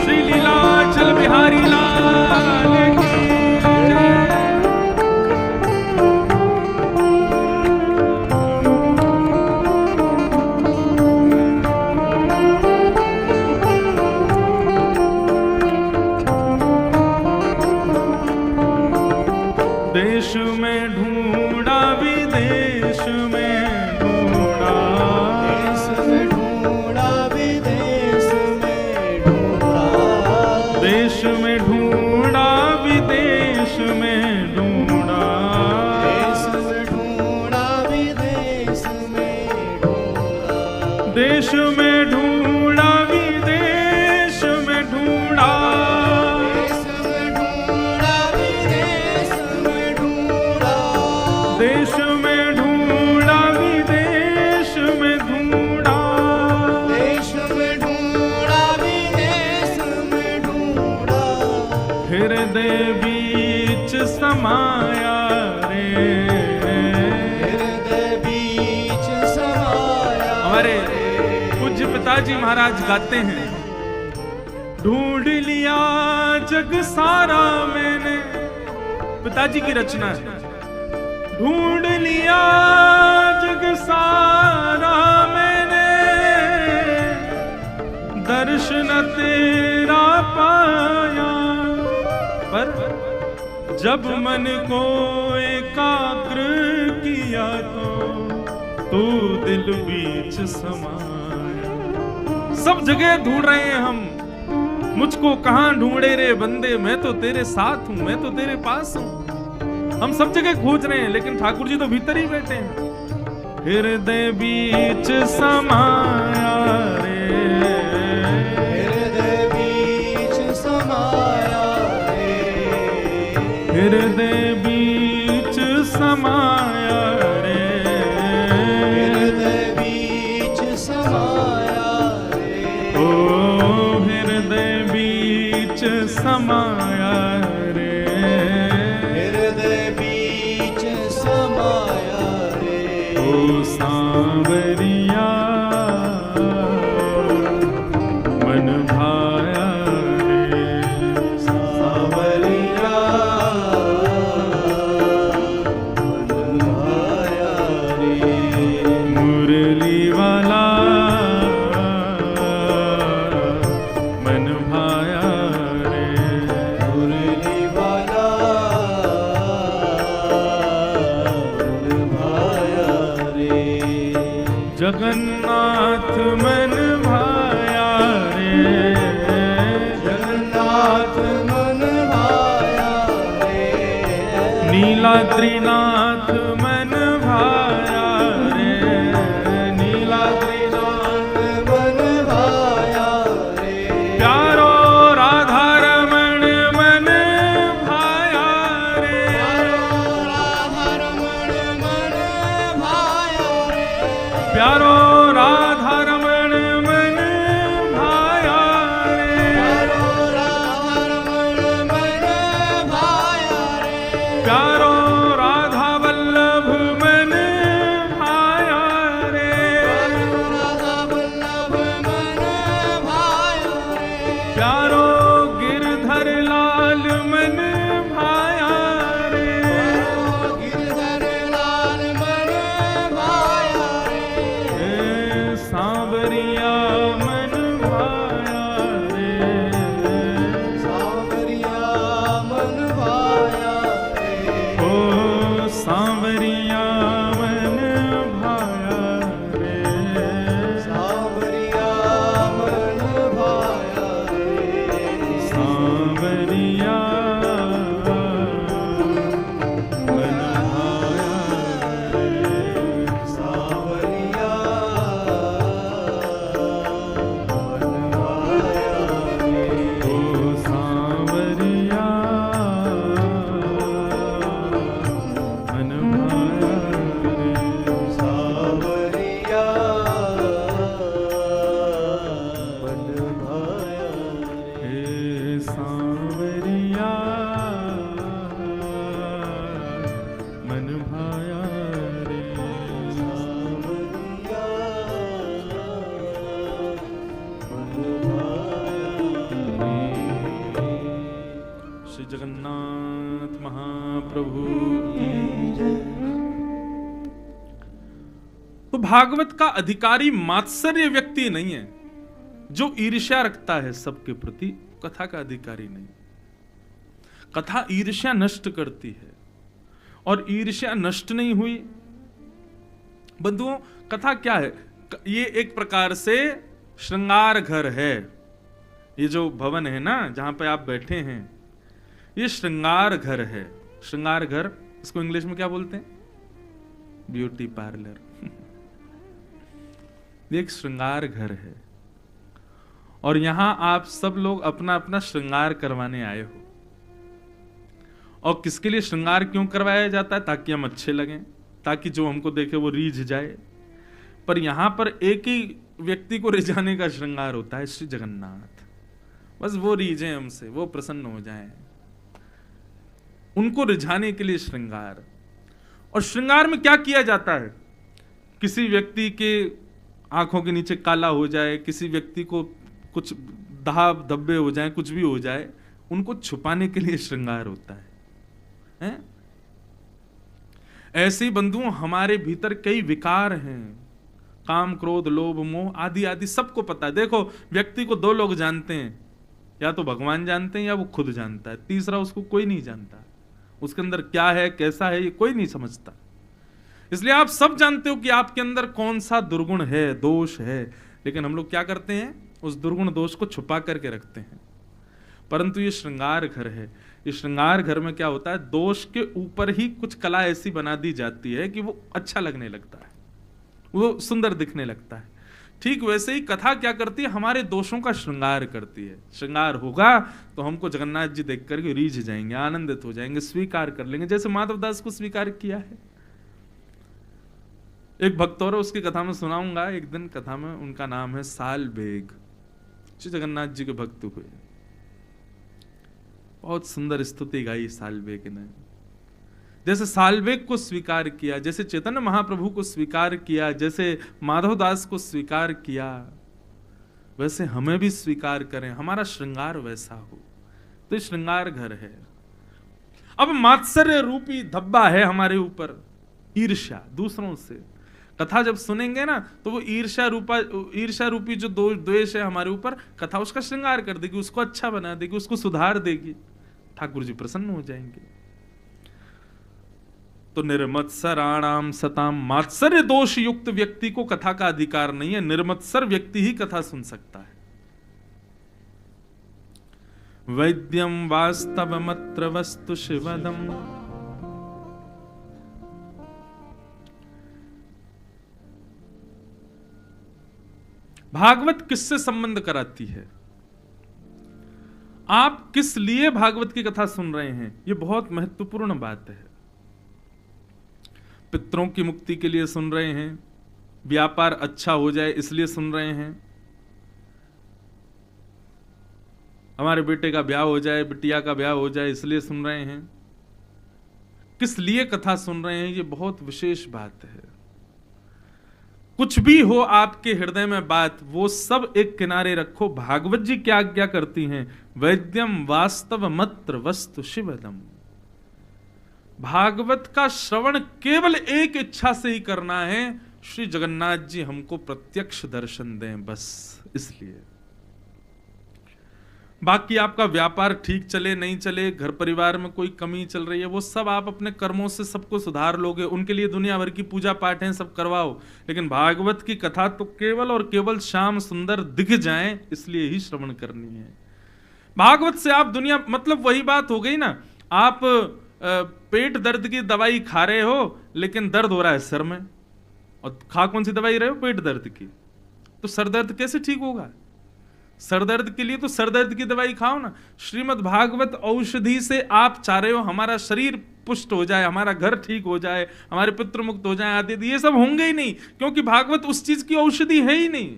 Speaker 1: श्री लीलाचल बिहारी लाल की जय। देश में ढूंढा विदेश में ढूंढा,
Speaker 2: देश में ढूंढा विदेश में ढूंढा,
Speaker 1: देश में ढूंढा विदेश में ढूंढा,
Speaker 2: देश में ढूंढा विदेश में ढूंढा,
Speaker 1: देश में ढूंढा विदेश में ढूंढा,
Speaker 2: देश में ढूंढा विदेश में ढूंढा,
Speaker 1: देश में ढूंढा विदेश में
Speaker 2: देश में ढूंढा विदेश में ढूंढा,
Speaker 1: हृदय बीच समाया रे,
Speaker 2: हृदय बीच समाया
Speaker 1: हमारे पूज्य पिताजी महाराज गाते हैं, ढूंढ लिया जग सारा मैंने, पिताजी की रचना है, ढूंढ लिया जग सारा मैंने, दर्शन तेरा पाया, पर जब मन को एकाग्र तू दिल बीच समाया। सब जगह ढूंढ रहे हैं हम, मुझको कहां ढूंढे रे बंदे, मैं तो तेरे साथ हूं, मैं तो तेरे पास हूं। हम सब जगह खोज रहे हैं, लेकिन ठाकुर जी तो भीतर ही बैठे हैं। हृदय बीच समाया रे,
Speaker 2: हृदय बीच समाया रे,
Speaker 1: हृदय बीच समाया रे,
Speaker 2: हृदय बीच समाया रे,
Speaker 1: ओ हृदय बीच समाया रे,
Speaker 2: हृदय बीच समाया रे,
Speaker 1: ओ सांवरिया मन भाया रे,
Speaker 2: सांवरिया मन भाया रे,
Speaker 1: मुरली वाला मन भाया रे,
Speaker 2: मुरली वाला मन भाया रे,
Speaker 1: जगन्नाथ मन भाया रे,
Speaker 2: जगन्नाथ मन भाया रे,
Speaker 1: नीलाद्रीनाथ मन भाया रे, नीलाद्रीनाथ
Speaker 2: मन भाया रे,
Speaker 1: प्यारो राधा रमण मन भाया रे,
Speaker 2: राधा रमण मन भाया रे,
Speaker 1: प्यारो राधा रमण मन भाया रे,
Speaker 2: राधा रमण मन भाया रे,
Speaker 1: प्यारो राधा वल्लभ मन भाया रे,
Speaker 2: राधा वल्लभ मन भाया रे,
Speaker 1: प्यारो गिरधर लाल मन भाया रे,
Speaker 2: गिरधर लाल मन भाया रे,
Speaker 1: हे सांवरिया मन भाया रे,
Speaker 2: सांवरिया मन भाया रे,
Speaker 1: ओ सांवरिया मन भाया रे,
Speaker 2: सांवरिया मन भाया रे,
Speaker 1: सांवरिया मन भाया रे,
Speaker 2: सांवरिया मन भाया रे,
Speaker 1: ओ सांवरिया मन भाया रे,
Speaker 2: सांवरिया मन भाया रे,
Speaker 1: हे सांवरिया मन भाया रे,
Speaker 2: सांवरिया मन भाया
Speaker 1: श्री जगन्नाथ महाप्रभु की तो भागवत का अधिकारी मात्सर्य व्यक्ति नहीं है जो ईर्ष्या रखता है सबके प्रति, कथा का अधिकारी नहीं। कथा ईर्ष्या नष्ट करती है, और ईर्ष्या नष्ट नहीं हुई। बंधुओं, कथा क्या है? ये एक प्रकार से श्रृंगार घर है। ये जो भवन है ना जहां पे आप बैठे हैं, ये श्रृंगार घर है। श्रृंगार घर, इसको इंग्लिश में क्या बोलते हैं? Beauty parlour. ये एक श्रृंगार घर है, और यहां आप सब लोग अपना अपना श्रृंगार करवाने आए हो। और किसके लिए श्रृंगार क्यों करवाया जाता है? ताकि हम अच्छे लगें, ताकि जो हमको देखे वो रीझ जाए। पर यहां पर एक ही व्यक्ति को रिझाने का श्रृंगार होता है, श्री जगन्नाथ। बस वो रीझें हमसे, वो प्रसन्न हो जाएं, उनको रिझाने के लिए श्रृंगार। और श्रृंगार में क्या किया जाता है? किसी व्यक्ति के आंखों के नीचे काला हो जाए, किसी व्यक्ति को कुछ दाग धब्बे हो जाए, कुछ भी हो जाए, उनको छुपाने के लिए श्रृंगार होता है? ऐसे ही बंधुओं हमारे भीतर कई विकार हैं, काम क्रोध लोभ मोह आदि आदि, सबको पता है। देखो, व्यक्ति को दो लोग जानते हैं, या तो भगवान जानते हैं या वो खुद जानता है, तीसरा उसको कोई नहीं जानता। उसके अंदर क्या है कैसा है ये कोई नहीं समझता। इसलिए आप सब जानते हो कि आपके अंदर कौन सा दुर्गुण है, दोष है, लेकिन हम लोग क्या करते हैं, उस दुर्गुण दोष को छुपा करके रखते हैं। परंतु ये श्रृंगार घर है। ये श्रृंगार घर में क्या होता है, दोष के ऊपर ही कुछ कला ऐसी बना दी जाती है कि वो अच्छा लगने लगता है, वो सुंदर दिखने लगता है। ठीक वैसे ही कथा क्या करती है, हमारे दोषों का श्रृंगार करती है। श्रृंगार होगा तो हमको जगन्नाथ जी देख करके रीझ जाएंगे, आनंदित हो जाएंगे, स्वीकार कर लेंगे, जैसे माधवदास को स्वीकार किया है। एक भक्त और उसकी कथा में सुनाऊंगा एक दिन, कथा में उनका नाम है साल बेग। श्री जगन्नाथ जी के भक्त हुए, बहुत सुंदर स्तुति गाई साल बेग ने। जैसे सालवेग को स्वीकार किया, जैसे चैतन्य महाप्रभु को स्वीकार किया, जैसे माधवदास को स्वीकार किया, वैसे हमें भी स्वीकार करें, हमारा श्रृंगार वैसा हो। तो श्रृंगार घर है। अब मात्सर्य रूपी धब्बा है हमारे ऊपर, ईर्ष्या दूसरों से। कथा जब सुनेंगे ना तो वो ईर्ष्या रूपी जो द्वेष है हमारे ऊपर, कथा उसका श्रृंगार कर देगी, उसको अच्छा बना देगी, उसको सुधार देगी, ठाकुर जी प्रसन्न हो जाएंगे। तो निर्मत्सराणाम सताम, मात्सर्य दोष युक्त व्यक्ति को कथा का अधिकार नहीं है, निर्मत्सर व्यक्ति ही कथा सुन सकता है। वैद्यम वास्तवमत्र वस्तु शिवदम, भागवत किससे संबंध कराती है, आप किस लिए भागवत की कथा सुन रहे हैं, यह बहुत महत्वपूर्ण बात है। पितरों की मुक्ति के लिए सुन रहे हैं, व्यापार अच्छा हो जाए इसलिए सुन रहे हैं, हमारे बेटे का ब्याह हो जाए, बिटिया का ब्याह हो जाए इसलिए सुन रहे हैं, किस लिए कथा सुन रहे हैं, ये बहुत विशेष बात है। कुछ भी हो आपके हृदय में बात, वो सब एक किनारे रखो। भागवत जी क्या आज्ञा करती हैं, वैद्यम वास्तव मत्र वस्तु शिवदम। भागवत का श्रवण केवल एक इच्छा से ही करना है, श्री जगन्नाथ जी हमको प्रत्यक्ष दर्शन दें, बस इसलिए। बाकी आपका व्यापार ठीक चले नहीं चले, घर परिवार में कोई कमी चल रही है, वो सब आप अपने कर्मों से सबको सुधार लोगे, उनके लिए दुनिया भर की पूजा पाठ है, सब करवाओ, लेकिन भागवत की कथा तो केवल और केवल श्याम सुंदर दिख जाएं इसलिए ही श्रवण करनी है। भागवत से आप दुनिया, मतलब वही बात हो गई ना, आप पेट दर्द की दवाई खा रहे हो लेकिन दर्द हो रहा है सर में, और खा कौन सी दवाई रहे हो, पेट दर्द की, तो सर दर्द कैसे ठीक होगा? सर दर्द के लिए तो सर दर्द की दवाई खाओ ना। श्रीमद् भागवत औषधि से आप चाह रहे हो हमारा शरीर पुष्ट हो जाए, हमारा घर ठीक हो जाए, हमारे पितृ मुक्त हो जाए आदि, ये सब होंगे ही नहीं, क्योंकि भागवत उस चीज की औषधि है ही नहीं।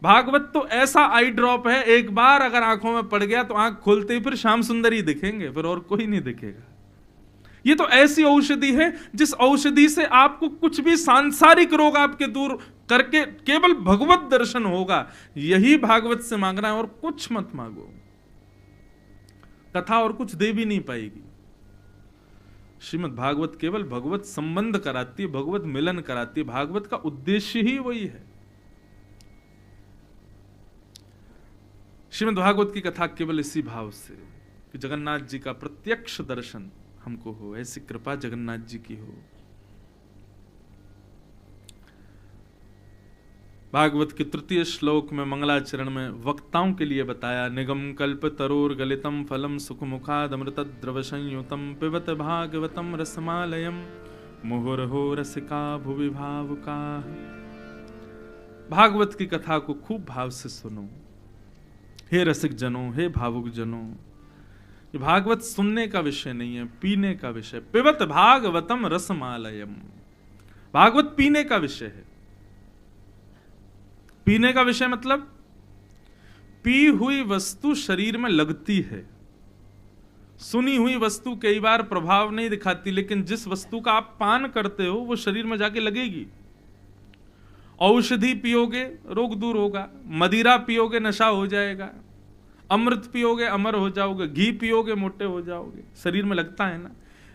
Speaker 1: भागवत तो ऐसा आई ड्रॉप है, एक बार अगर आंखों में पड़ गया तो आंख खोलते ही फिर श्याम सुंदर ही दिखेंगे, फिर और कोई नहीं दिखेगा। ये तो ऐसी औषधि है जिस औषधि से आपको कुछ भी सांसारिक रोग आपके दूर करके केवल भगवत दर्शन होगा। यही भागवत से मांगना है और कुछ मत मांगो। कथा और कुछ दे भी नहीं पाएगी। श्रीमद् भागवत केवल भगवत संबंध कराती है, भगवत मिलन कराती है। भागवत का उद्देश्य ही वही है। श्रीमद् भागवत की कथा केवल इसी भाव से कि जगन्नाथ जी का प्रत्यक्ष दर्शन हमको हो, ऐसी कृपा जगन्नाथ जी की हो। भागवत के तृतीय श्लोक में मंगलाचरण में वक्ताओं के लिए बताया, निगम कल्प तरोर गलितम फलम सुख मुखाद अमृत द्रव संयुतम पिबत भागवतम रसमालयम मुहुर्हो रसिका भुवि भावुका। भागवत की कथा को खूब भाव से सुनो हे रसिक जनों, हे भावुक जनों। ये भागवत सुनने का विषय नहीं है, पीने का विषय। पिबत भागवतम रसमालयम, भागवत पीने का विषय है। पीने का विषय मतलब पी हुई वस्तु शरीर में लगती है, सुनी हुई वस्तु कई बार प्रभाव नहीं दिखाती, लेकिन जिस वस्तु का आप पान करते हो वो शरीर में जाके लगेगी। औषधि पियोगे रोग दूर होगा, मदिरा पियोगे नशा हो जाएगा, अमृत पियोगे अमर हो जाओगे, घी पियोगे मोटे हो जाओगे, शरीर में लगता है ना।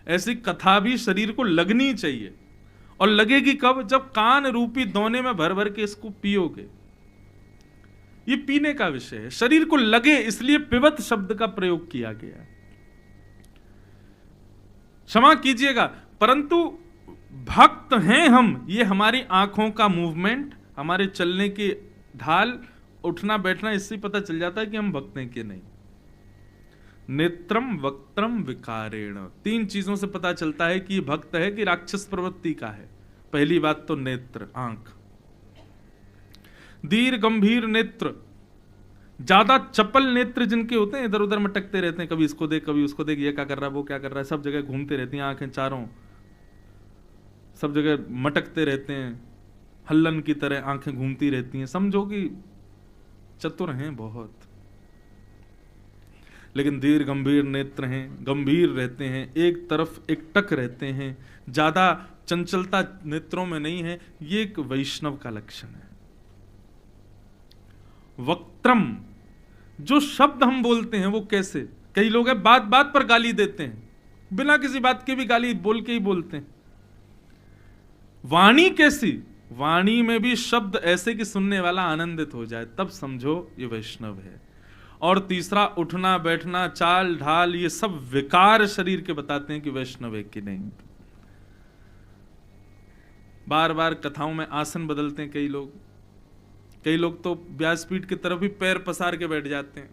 Speaker 1: ऐसी कथा भी शरीर को लगनी चाहिए, और लगेगी कब? जब कान रूपी दोने में भर भर के इसको पियोगे। ये पीने का विषय है, शरीर को लगे, इसलिए पिबत शब्द का प्रयोग किया गया। क्षमा कीजिएगा, परंतु भक्त हैं हम, ये हमारी आंखों का मूवमेंट, हमारे चलने की ढाल, उठना बैठना, इससे पता चल जाता है कि हम भक्त हैं कि नहीं। नेत्रम वक्त्रम विकारेण, 3 चीजों से पता चलता है कि भक्त है कि राक्षस प्रवृत्ति का है। पहली बात तो नेत्र, आंख, दीर्घ गंभीर नेत्र, ज्यादा चपल नेत्र जिनके होते हैं, इधर उधर मटकते रहते हैं, कभी इसको देख कभी उसको देख, ये क्या कर रहा है वो क्या कर रहा है, सब जगह घूमते रहती हैं आंखें, चारों सब जगह मटकते रहते हैं, हल्लन की तरह आंखें घूमती रहती हैं, समझो कि चतुर हैं बहुत। लेकिन दीर्घ गंभीर नेत्र हैं, गंभीर रहते हैं, एक तरफ एकटक रहते हैं, ज्यादा चंचलता नेत्रों में नहीं है, ये एक वैष्णव का लक्षण है। वक्त्रम, जो शब्द हम बोलते हैं वो कैसे, कई लोग हैं बात बात पर गाली देते हैं, बिना किसी बात के भी गाली बोल के ही बोलते हैं। वाणी कैसी, वाणी में भी शब्द ऐसे कि सुनने वाला आनंदित हो जाए, तब समझो ये वैष्णव है। और तीसरा, उठना बैठना, चाल ढाल, ये सब विकार शरीर के बताते हैं कि वैष्णव है कि नहीं। बार बार कथाओं में आसन बदलते हैं कई लोग, कई लोग तो व्यासपीठ की तरफ भी पैर पसार के बैठ जाते हैं,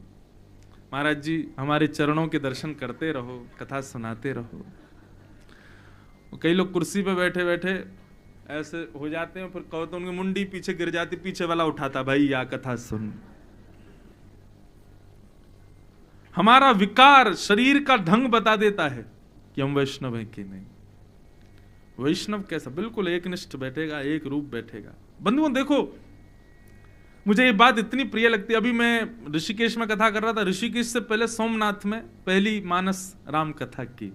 Speaker 1: महाराज जी हमारे चरणों के दर्शन करते रहो, कथा सुनाते रहो। कई लोग कुर्सी पे बैठे बैठे ऐसे हो जाते हैं, फिर कहो तो उनकी मुंडी पीछे गिर जाती, पीछे वाला उठाता, भाई या कथा सुन। हमारा विकार शरीर का ढंग बता देता है कि हम वैष्णव हैं कि नहीं। वैष्णव कैसा, बिल्कुल एकनिष्ठ बैठेगा, एक रूप बैठेगा। बंधुओं देखो, मुझे ये बात इतनी प्रिय लगती है। अभी मैं ऋषिकेश में कथा कर रहा था, ऋषिकेश से पहले सोमनाथ में पहली मानस राम कथा की,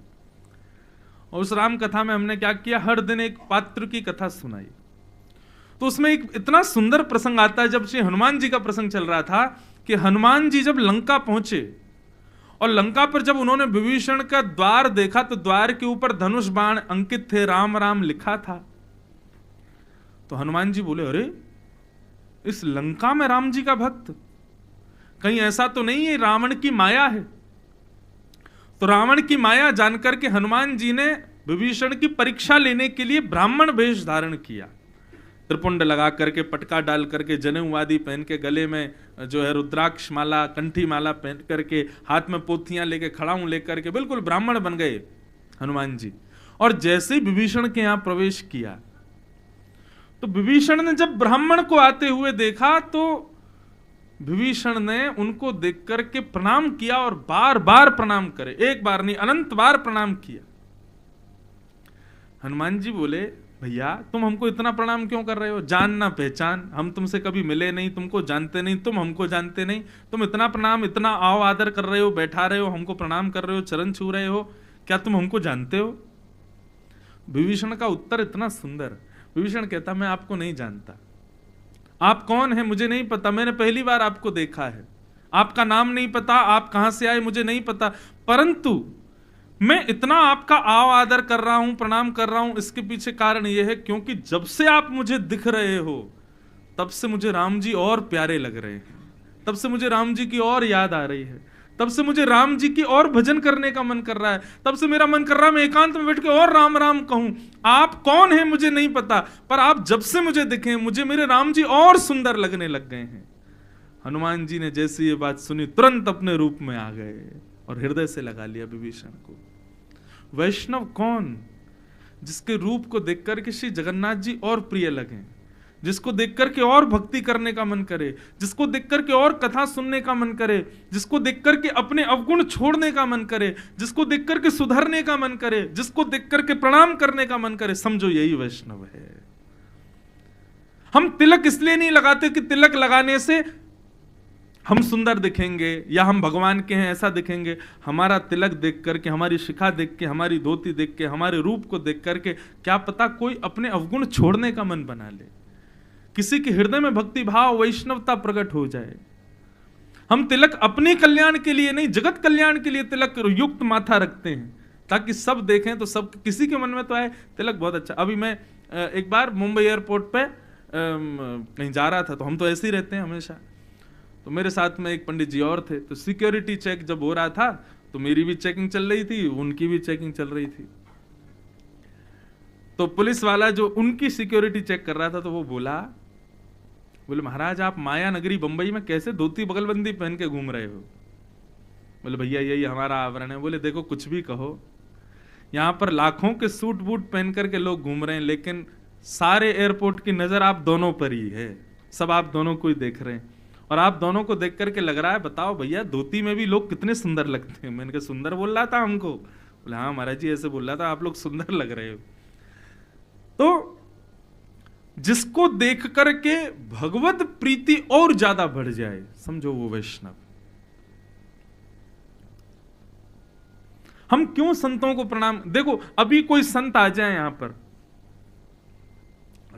Speaker 1: और उस राम कथा में हमने क्या किया, हर दिन एक पात्र की कथा सुनाई। तो उसमें एक इतना सुंदर प्रसंग आता है, जब श्री हनुमान जी का प्रसंग चल रहा था कि हनुमान जी जब लंका पहुंचे और लंका पर जब उन्होंने विभीषण का द्वार देखा तो द्वार के ऊपर धनुष बाण अंकित थे, राम राम लिखा था। तो हनुमान जी बोले, अरे इस लंका में राम जी का भक्त, कहीं ऐसा तो नहीं है रावण की माया है। तो रावण की माया जानकर के हनुमान जी ने विभीषण की परीक्षा लेने के लिए ब्राह्मण वेश धारण किया, त्रिपुंड लगा करके, पटका डाल करके, जनेऊ आदि पहन के, गले में जो है रुद्राक्ष माला, कंठी माला पहन करके, हाथ में पोथियां लेके, खड़ाऊं लेकर के बिल्कुल ब्राह्मण बन गए हनुमान जी। और जैसे ही विभीषण के यहां प्रवेश किया तो विभीषण ने जब ब्राह्मण को आते हुए देखा तो विभीषण ने उनको देख करके प्रणाम किया, और बार बार प्रणाम करे, एक बार नहीं अनंत बार प्रणाम किया। हनुमान जी बोले, भैया तुम हमको इतना प्रणाम क्यों कर रहे हो, जान ना पहचान, हम तुमसे कभी मिले नहीं, तुमको जानते नहीं, तुम हमको जानते नहीं, तुम इतना प्रणाम, इतना आओ आदर कर रहे हो, बैठा रहे हो, हमको प्रणाम कर रहे हो, चरण छू रहे हो, क्या तुम हमको जानते हो? विभीषण का उत्तर इतना सुंदर। विभीषण कहता, मैं आपको नहीं जानता, आप कौन हैं मुझे नहीं पता, मैंने पहली बार आपको देखा है, आपका नाम नहीं पता, आप कहां से आए मुझे नहीं पता, परंतु मैं इतना आपका आव आदर कर रहा हूं, प्रणाम कर रहा हूं, इसके पीछे कारण यह है क्योंकि जब से आप मुझे दिख रहे हो तब से मुझे राम जी और प्यारे लग रहे हैं, तब से मुझे राम जी की और याद आ रही है, तब से मुझे राम जी की और भजन करने का मन कर रहा है, तब से मेरा मन कर रहा है मैं एकांत में बैठ के और राम राम कहूं। आप कौन हैं मुझे नहीं पता, पर आप जब से मुझे दिखे मुझे मेरे राम जी और सुंदर लगने लग गए हैं। हनुमान जी ने जैसी ये बात सुनी तुरंत अपने रूप में आ गए और हृदय से लगा लिया विभीषण को। वैष्णव कौन? जिसके रूप को देखकर के श्री जगन्नाथ जी और प्रिय लगे, जिसको देखकर के और भक्ति करने का मन करे, जिसको देखकर के और कथा सुनने का मन करे, जिसको देखकर के अपने अवगुण छोड़ने का मन करे, जिसको देखकर के सुधरने का मन करे, जिसको देखकर के प्रणाम करने का मन करे, समझो यही वैष्णव है। हम तिलक इसलिए नहीं लगाते कि तिलक लगाने से हम सुंदर दिखेंगे या हम भगवान के हैं ऐसा दिखेंगे। हमारा तिलक देख करके, हमारी शिखा देख के, हमारी धोती देख के, हमारे रूप को देख करके क्या पता कोई अपने अवगुण छोड़ने का मन बना ले, किसी के हृदय में भक्ति भाव वैष्णवता प्रकट हो जाए। हम तिलक अपने कल्याण के लिए नहीं, जगत कल्याण के लिए तिलक युक्त माथा रखते हैं, ताकि सब देखें तो सब, किसी के मन में तो आए तिलक बहुत अच्छा। अभी मैं एक बार मुंबई एयरपोर्ट पे कहीं जा रहा था, तो हम तो ऐसे ही रहते हैं हमेशा, तो मेरे साथ में एक पंडित जी और थे, तो सिक्योरिटी चेक जब हो रहा था, तो मेरी भी चेकिंग चल रही थी, उनकी भी चेकिंग चल रही थी। तो पुलिस वाला जो उनकी सिक्योरिटी चेक कर रहा था, तो वो बोले महाराज आप माया नगरी बंबई में कैसे धोती बगलबंदी पहन के घूम रहे हो? बोले भैया यही हमारा आवरण है। बोले देखो कुछ भी कहो, यहां पर लाखों के सूट बूट पहन करके लोग घूम रहे हैं, लेकिन सारे एयरपोर्ट की नजर आप दोनों पर ही है, सब आप दोनों को ही देख रहे हैं, और आप दोनों को देख करके लग रहा है बताओ भैया धोती में भी लोग कितने सुंदर लगते हैं। मैंने कहा सुंदर बोल रहा था हमको? बोले हाँ महाराज जी ऐसे बोल रहा था, आप लोग सुंदर लग रहे हो। तो जिसको देख करके भगवत प्रीति और ज्यादा बढ़ जाए, समझो वो वैष्णव। हम क्यों संतों को प्रणाम, देखो अभी कोई संत आ जाए यहां पर,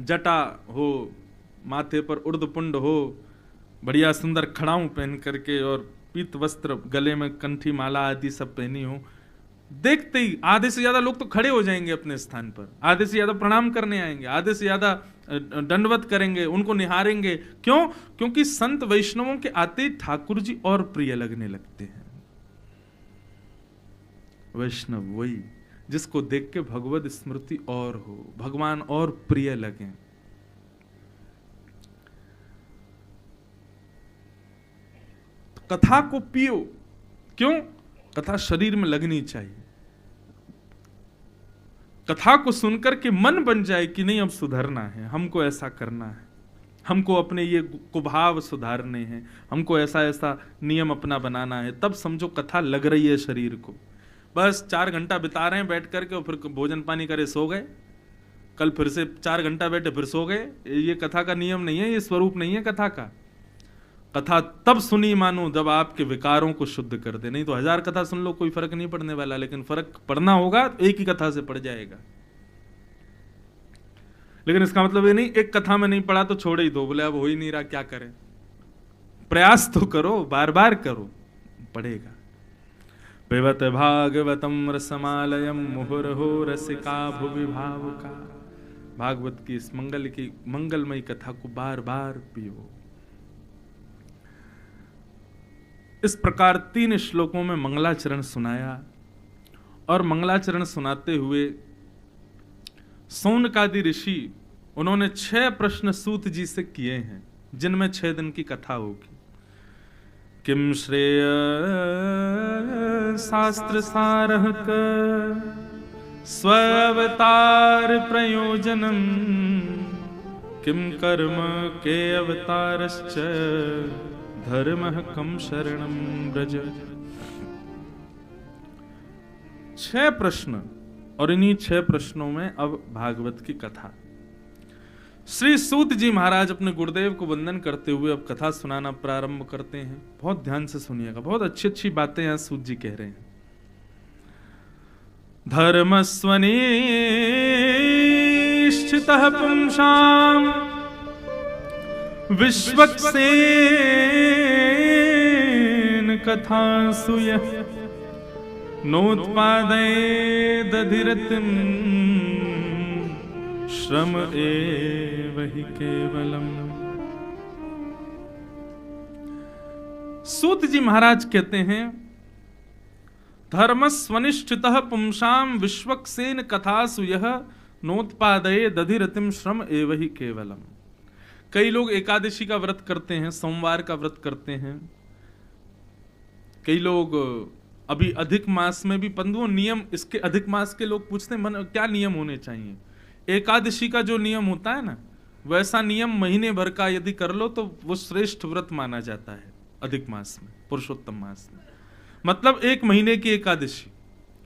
Speaker 1: जटा हो, माथे पर उर्दपुंड हो, बढ़िया सुंदर खड़ाऊं पहन करके और पीत वस्त्र, गले में कंठी माला आदि सब पहनी हो, देखते ही आधे से ज्यादा लोग तो खड़े हो जाएंगे अपने स्थान पर, आधे से ज्यादा प्रणाम करने आएंगे, आधे से ज्यादा दंडवत करेंगे, उनको निहारेंगे। क्यों? क्योंकि संत वैष्णवों के आते ही ठाकुर जी और प्रिय लगने लगते हैं। वैष्णव वही जिसको देख के भगवत स्मृति और हो, भगवान और प्रिय लगे। कथा को पियो, क्यों? कथा शरीर में लगनी चाहिए, कथा को सुनकर के मन बन जाए कि नहीं अब सुधरना है, हमको ऐसा करना है, हमको अपने ये कुभाव सुधारने हैं, हमको ऐसा ऐसा नियम अपना बनाना है, तब समझो कथा लग रही है शरीर को। बस 4 घंटा बिता रहे हैं बैठ करके और फिर भोजन पानी करे सो गए, कल फिर से 4 घंटा बैठे फिर सो गए, ये कथा का नियम नहीं है, ये स्वरूप नहीं है कथा का। कथा तब सुनी मानो जब आपके विकारों को शुद्ध कर दे, नहीं तो 1000 कथा सुन लो कोई फर्क नहीं पड़ने वाला, लेकिन फर्क पड़ना होगा तो एक ही कथा से पड़ जाएगा। लेकिन इसका मतलब ये नहीं एक कथा में नहीं पड़ा तो छोड़ ही दो, बोले अब हो ही नहीं रहा क्या करें, प्रयास तो करो, बार बार करो, पड़ेगा। पिबत भागवतम रसमालयम मुहुर्हो रसिका भुवि भावुका। भागवत की इस मंगलमयी कथा को बार बार पियो। इस प्रकार 3 श्लोकों में मंगलाचरण सुनाया, और मंगलाचरण सुनाते हुए सौनकादि ऋषि उन्होंने 6 प्रश्न सूत जी से किए हैं, जिनमें 6 दिन की कथा होगी। किम श्रेय शास्त्र सारः स्वावतार प्रयोजनम, किम कर्म के अवतारश्च धर्मः कम शरणम ब्रज। 6 प्रश्न, और इन्हीं 6 प्रश्नों में अब भागवत की कथा। श्री सूत जी महाराज अपने गुरुदेव को वंदन करते हुए अब कथा सुनाना प्रारंभ करते हैं। बहुत ध्यान से सुनिएगा, बहुत अच्छी अच्छी बातें यहां सूत जी कह रहे हैं। धर्मस्वनिष्ठितः पुंसां विश्वक्सेन कथासु यः नोत्पादयेदधिरतिं श्रम एव हि केवलम। सूत जी महाराज कहते हैं धर्मस्वनिष्ठितः पुंसां विश्वक्सेन कथासु यः नोत्पादयेदधिरतिं श्रम एव हि केवलम। कई लोग एकादशी का व्रत करते हैं, सोमवार का व्रत करते हैं, कई लोग अभी अधिक मास में भी पंद्रह नियम, इसके अधिक मास के लोग पूछते हैं मन क्या नियम होने चाहिए। एकादशी का जो नियम होता है ना, वैसा नियम महीने भर का यदि कर लो तो वो श्रेष्ठ व्रत माना जाता है अधिक मास में, पुरुषोत्तम मास में। मतलब 1 महीने की एकादशी,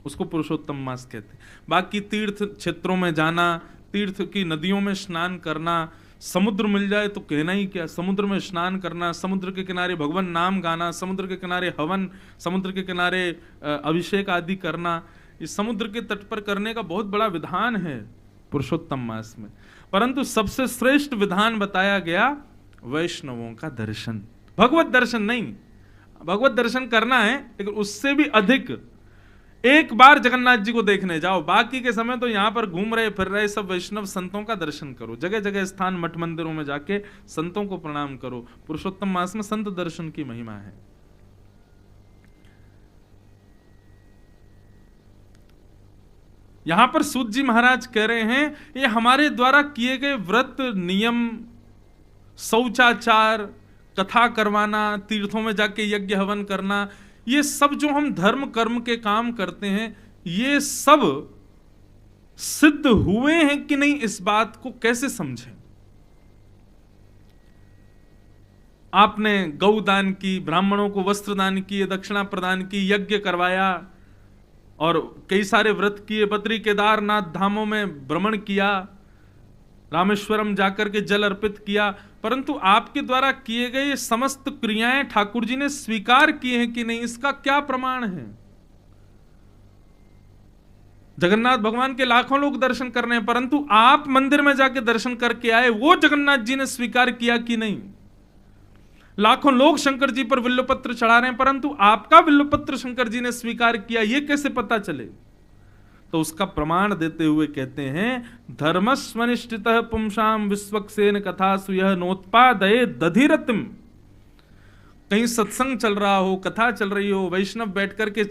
Speaker 1: उसको पुरुषोत्तम मास कहते हैं। बाकी तीर्थ क्षेत्रों में जाना, तीर्थ की नदियों में स्नान करना, समुद्र मिल जाए तो कहना ही क्या, समुद्र में स्नान करना, समुद्र के किनारे भगवान नाम गाना, समुद्र के किनारे हवन, समुद्र के किनारे अभिषेक आदि करना, इस समुद्र के तट पर करने का बहुत बड़ा विधान है पुरुषोत्तम मास में। परंतु सबसे श्रेष्ठ विधान बताया गया वैष्णवों का दर्शन, भगवत दर्शन नहीं, भगवत दर्शन करना है लेकिन उससे भी अधिक एक बार जगन्नाथ जी को देखने जाओ, बाकी के समय तो यहां पर घूम रहे फिर रहे सब वैष्णव संतों का दर्शन करो, जगह जगह स्थान मठ मंदिरों में जाके संतों को प्रणाम करो। पुरुषोत्तम मास में संत दर्शन की महिमा है। यहां पर सूत जी महाराज कह रहे हैं ये हमारे द्वारा किए गए व्रत नियम, शौचाचार, कथा करवाना, तीर्थों में जाके यज्ञ हवन करना, ये सब जो हम धर्म कर्म के काम करते हैं, ये सब सिद्ध हुए हैं कि नहीं, इस बात को कैसे समझें। आपने गौदान की, ब्राह्मणों को वस्त्र दान किए, दक्षिणा प्रदान की, यज्ञ करवाया और कई सारे व्रत किए, बद्री केदारनाथ धामों में भ्रमण किया, रामेश्वरम जाकर के जल अर्पित किया, परंतु आपके द्वारा किए गए ये समस्त क्रियाएं ठाकुर जी ने स्वीकार की हैं कि नहीं, इसका क्या प्रमाण है। जगन्नाथ भगवान के लाखों लोग दर्शन कर रहे हैं, परंतु आप मंदिर में जाके दर्शन करके आए, वो जगन्नाथ जी ने स्वीकार किया कि नहीं। लाखों लोग शंकर जी पर विल्लपत्र चढ़ा रहे हैं, परंतु आपका विल्लपत्र शंकर जी ने स्वीकार किया, ये कैसे पता चले। तो उसका प्रमाण देते हुए कहते हैं, धर्मस्वनिष्ठितः पुंसाम विश्वक्सेन कथा सुयः नोत्पादये दधिरतिम। कहीं सत्संग चल रहा हो, कथा चल रही हो, वैष्णव बैठ करके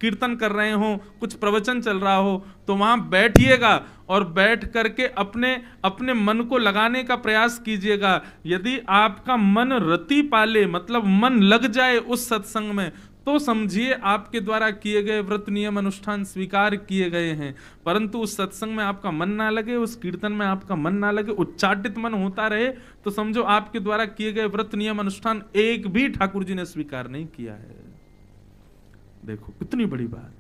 Speaker 1: कीर्तन कर रहे हो, कुछ प्रवचन चल रहा हो, तो वहां बैठिएगा और बैठ करके अपने अपने मन को लगाने का प्रयास कीजिएगा। यदि आपका मन रति पाले, मतलब मन लग जाए उस सत्संग में, तो समझिए आपके द्वारा किए गए व्रत नियम अनुष्ठान स्वीकार किए गए हैं। परंतु उस सत्संग में आपका मन ना लगे, उस कीर्तन में आपका मन ना लगे, उच्चाटित मन होता रहे, तो समझो आपके द्वारा किए गए व्रत नियम अनुष्ठान एक भी ठाकुर जी ने स्वीकार नहीं किया है। देखो कितनी बड़ी बात।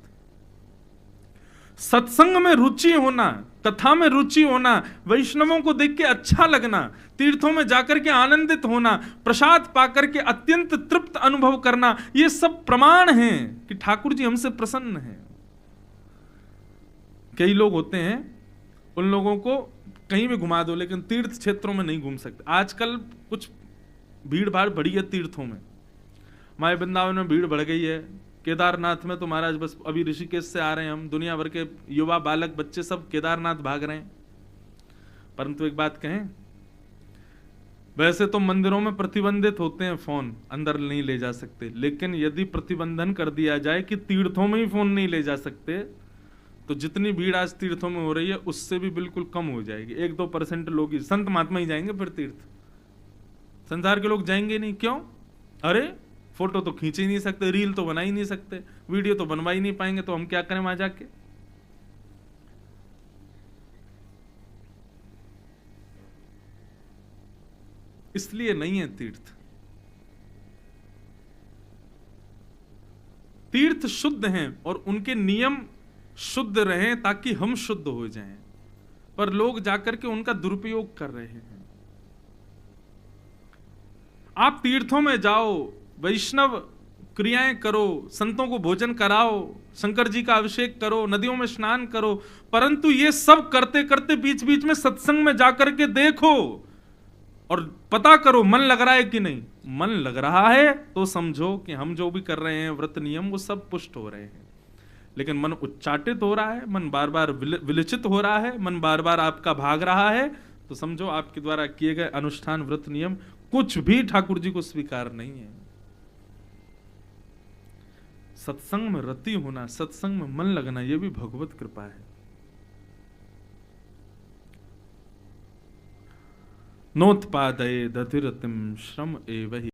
Speaker 1: सत्संग में रुचि होना, कथा में रुचि होना, वैष्णवों को देख के अच्छा लगना, तीर्थों में जाकर के आनंदित होना, प्रसाद पाकर के अत्यंत तृप्त अनुभव करना, ये सब प्रमाण हैं कि ठाकुर जी हमसे प्रसन्न हैं। कई लोग होते हैं, उन लोगों को कहीं भी घुमा दो, लेकिन तीर्थ क्षेत्रों में नहीं घूम सकते। आजकल कुछ भीड़ भाड़ बढ़ी है तीर्थों में, माय वृंदावन में भीड़ बढ़ गई है, केदारनाथ में तो महाराज बस अभी ऋषिकेश से आ रहे हैं हम, दुनिया भर के युवा बालक बच्चे सब केदारनाथ भाग रहे हैं। परंतु एक बात कहें, वैसे तो मंदिरों में प्रतिबंधित होते हैं, फोन अंदर नहीं ले जा सकते, लेकिन यदि प्रतिबंधन कर दिया जाए कि तीर्थों में ही फोन नहीं ले जा सकते, तो जितनी भीड़ आज तीर्थों में हो रही है उससे भी बिल्कुल कम हो जाएगी। 1-2% लोग ही, संत महात्मा ही जाएंगे फिर तीर्थ, संसार के लोग जाएंगे नहीं। क्यों? अरे फोटो तो खींच ही नहीं सकते, रील तो बना ही नहीं सकते, वीडियो तो बनवा ही नहीं पाएंगे, तो हम क्या करें वहां जाके। इसलिए नहीं है तीर्थ। तीर्थ शुद्ध हैं और उनके नियम शुद्ध रहें ताकि हम शुद्ध हो जाएं, पर लोग जाकर के उनका दुरुपयोग कर रहे हैं। आप तीर्थों में जाओ, वैष्णव क्रियाएं करो, संतों को भोजन कराओ, शंकर जी का अभिषेक करो, नदियों में स्नान करो, परंतु ये सब करते करते बीच बीच में सत्संग में जाकर के देखो और पता करो मन लग रहा है कि नहीं। मन लग रहा है तो समझो कि हम जो भी कर रहे हैं व्रत नियम वो सब पुष्ट हो रहे हैं। लेकिन मन उच्चाटित हो रहा है, मन बार बार विलचित हो रहा है, मन बार बार आपका भाग रहा है, तो समझो आपके द्वारा किए गए अनुष्ठान व्रत नियम कुछ भी ठाकुर जी को स्वीकार नहीं है। सत्संग में रति होना, सत्संग में मन लगना, यह भी भगवत कृपा है। नोत्पादये दधिरतिम श्रम एव हि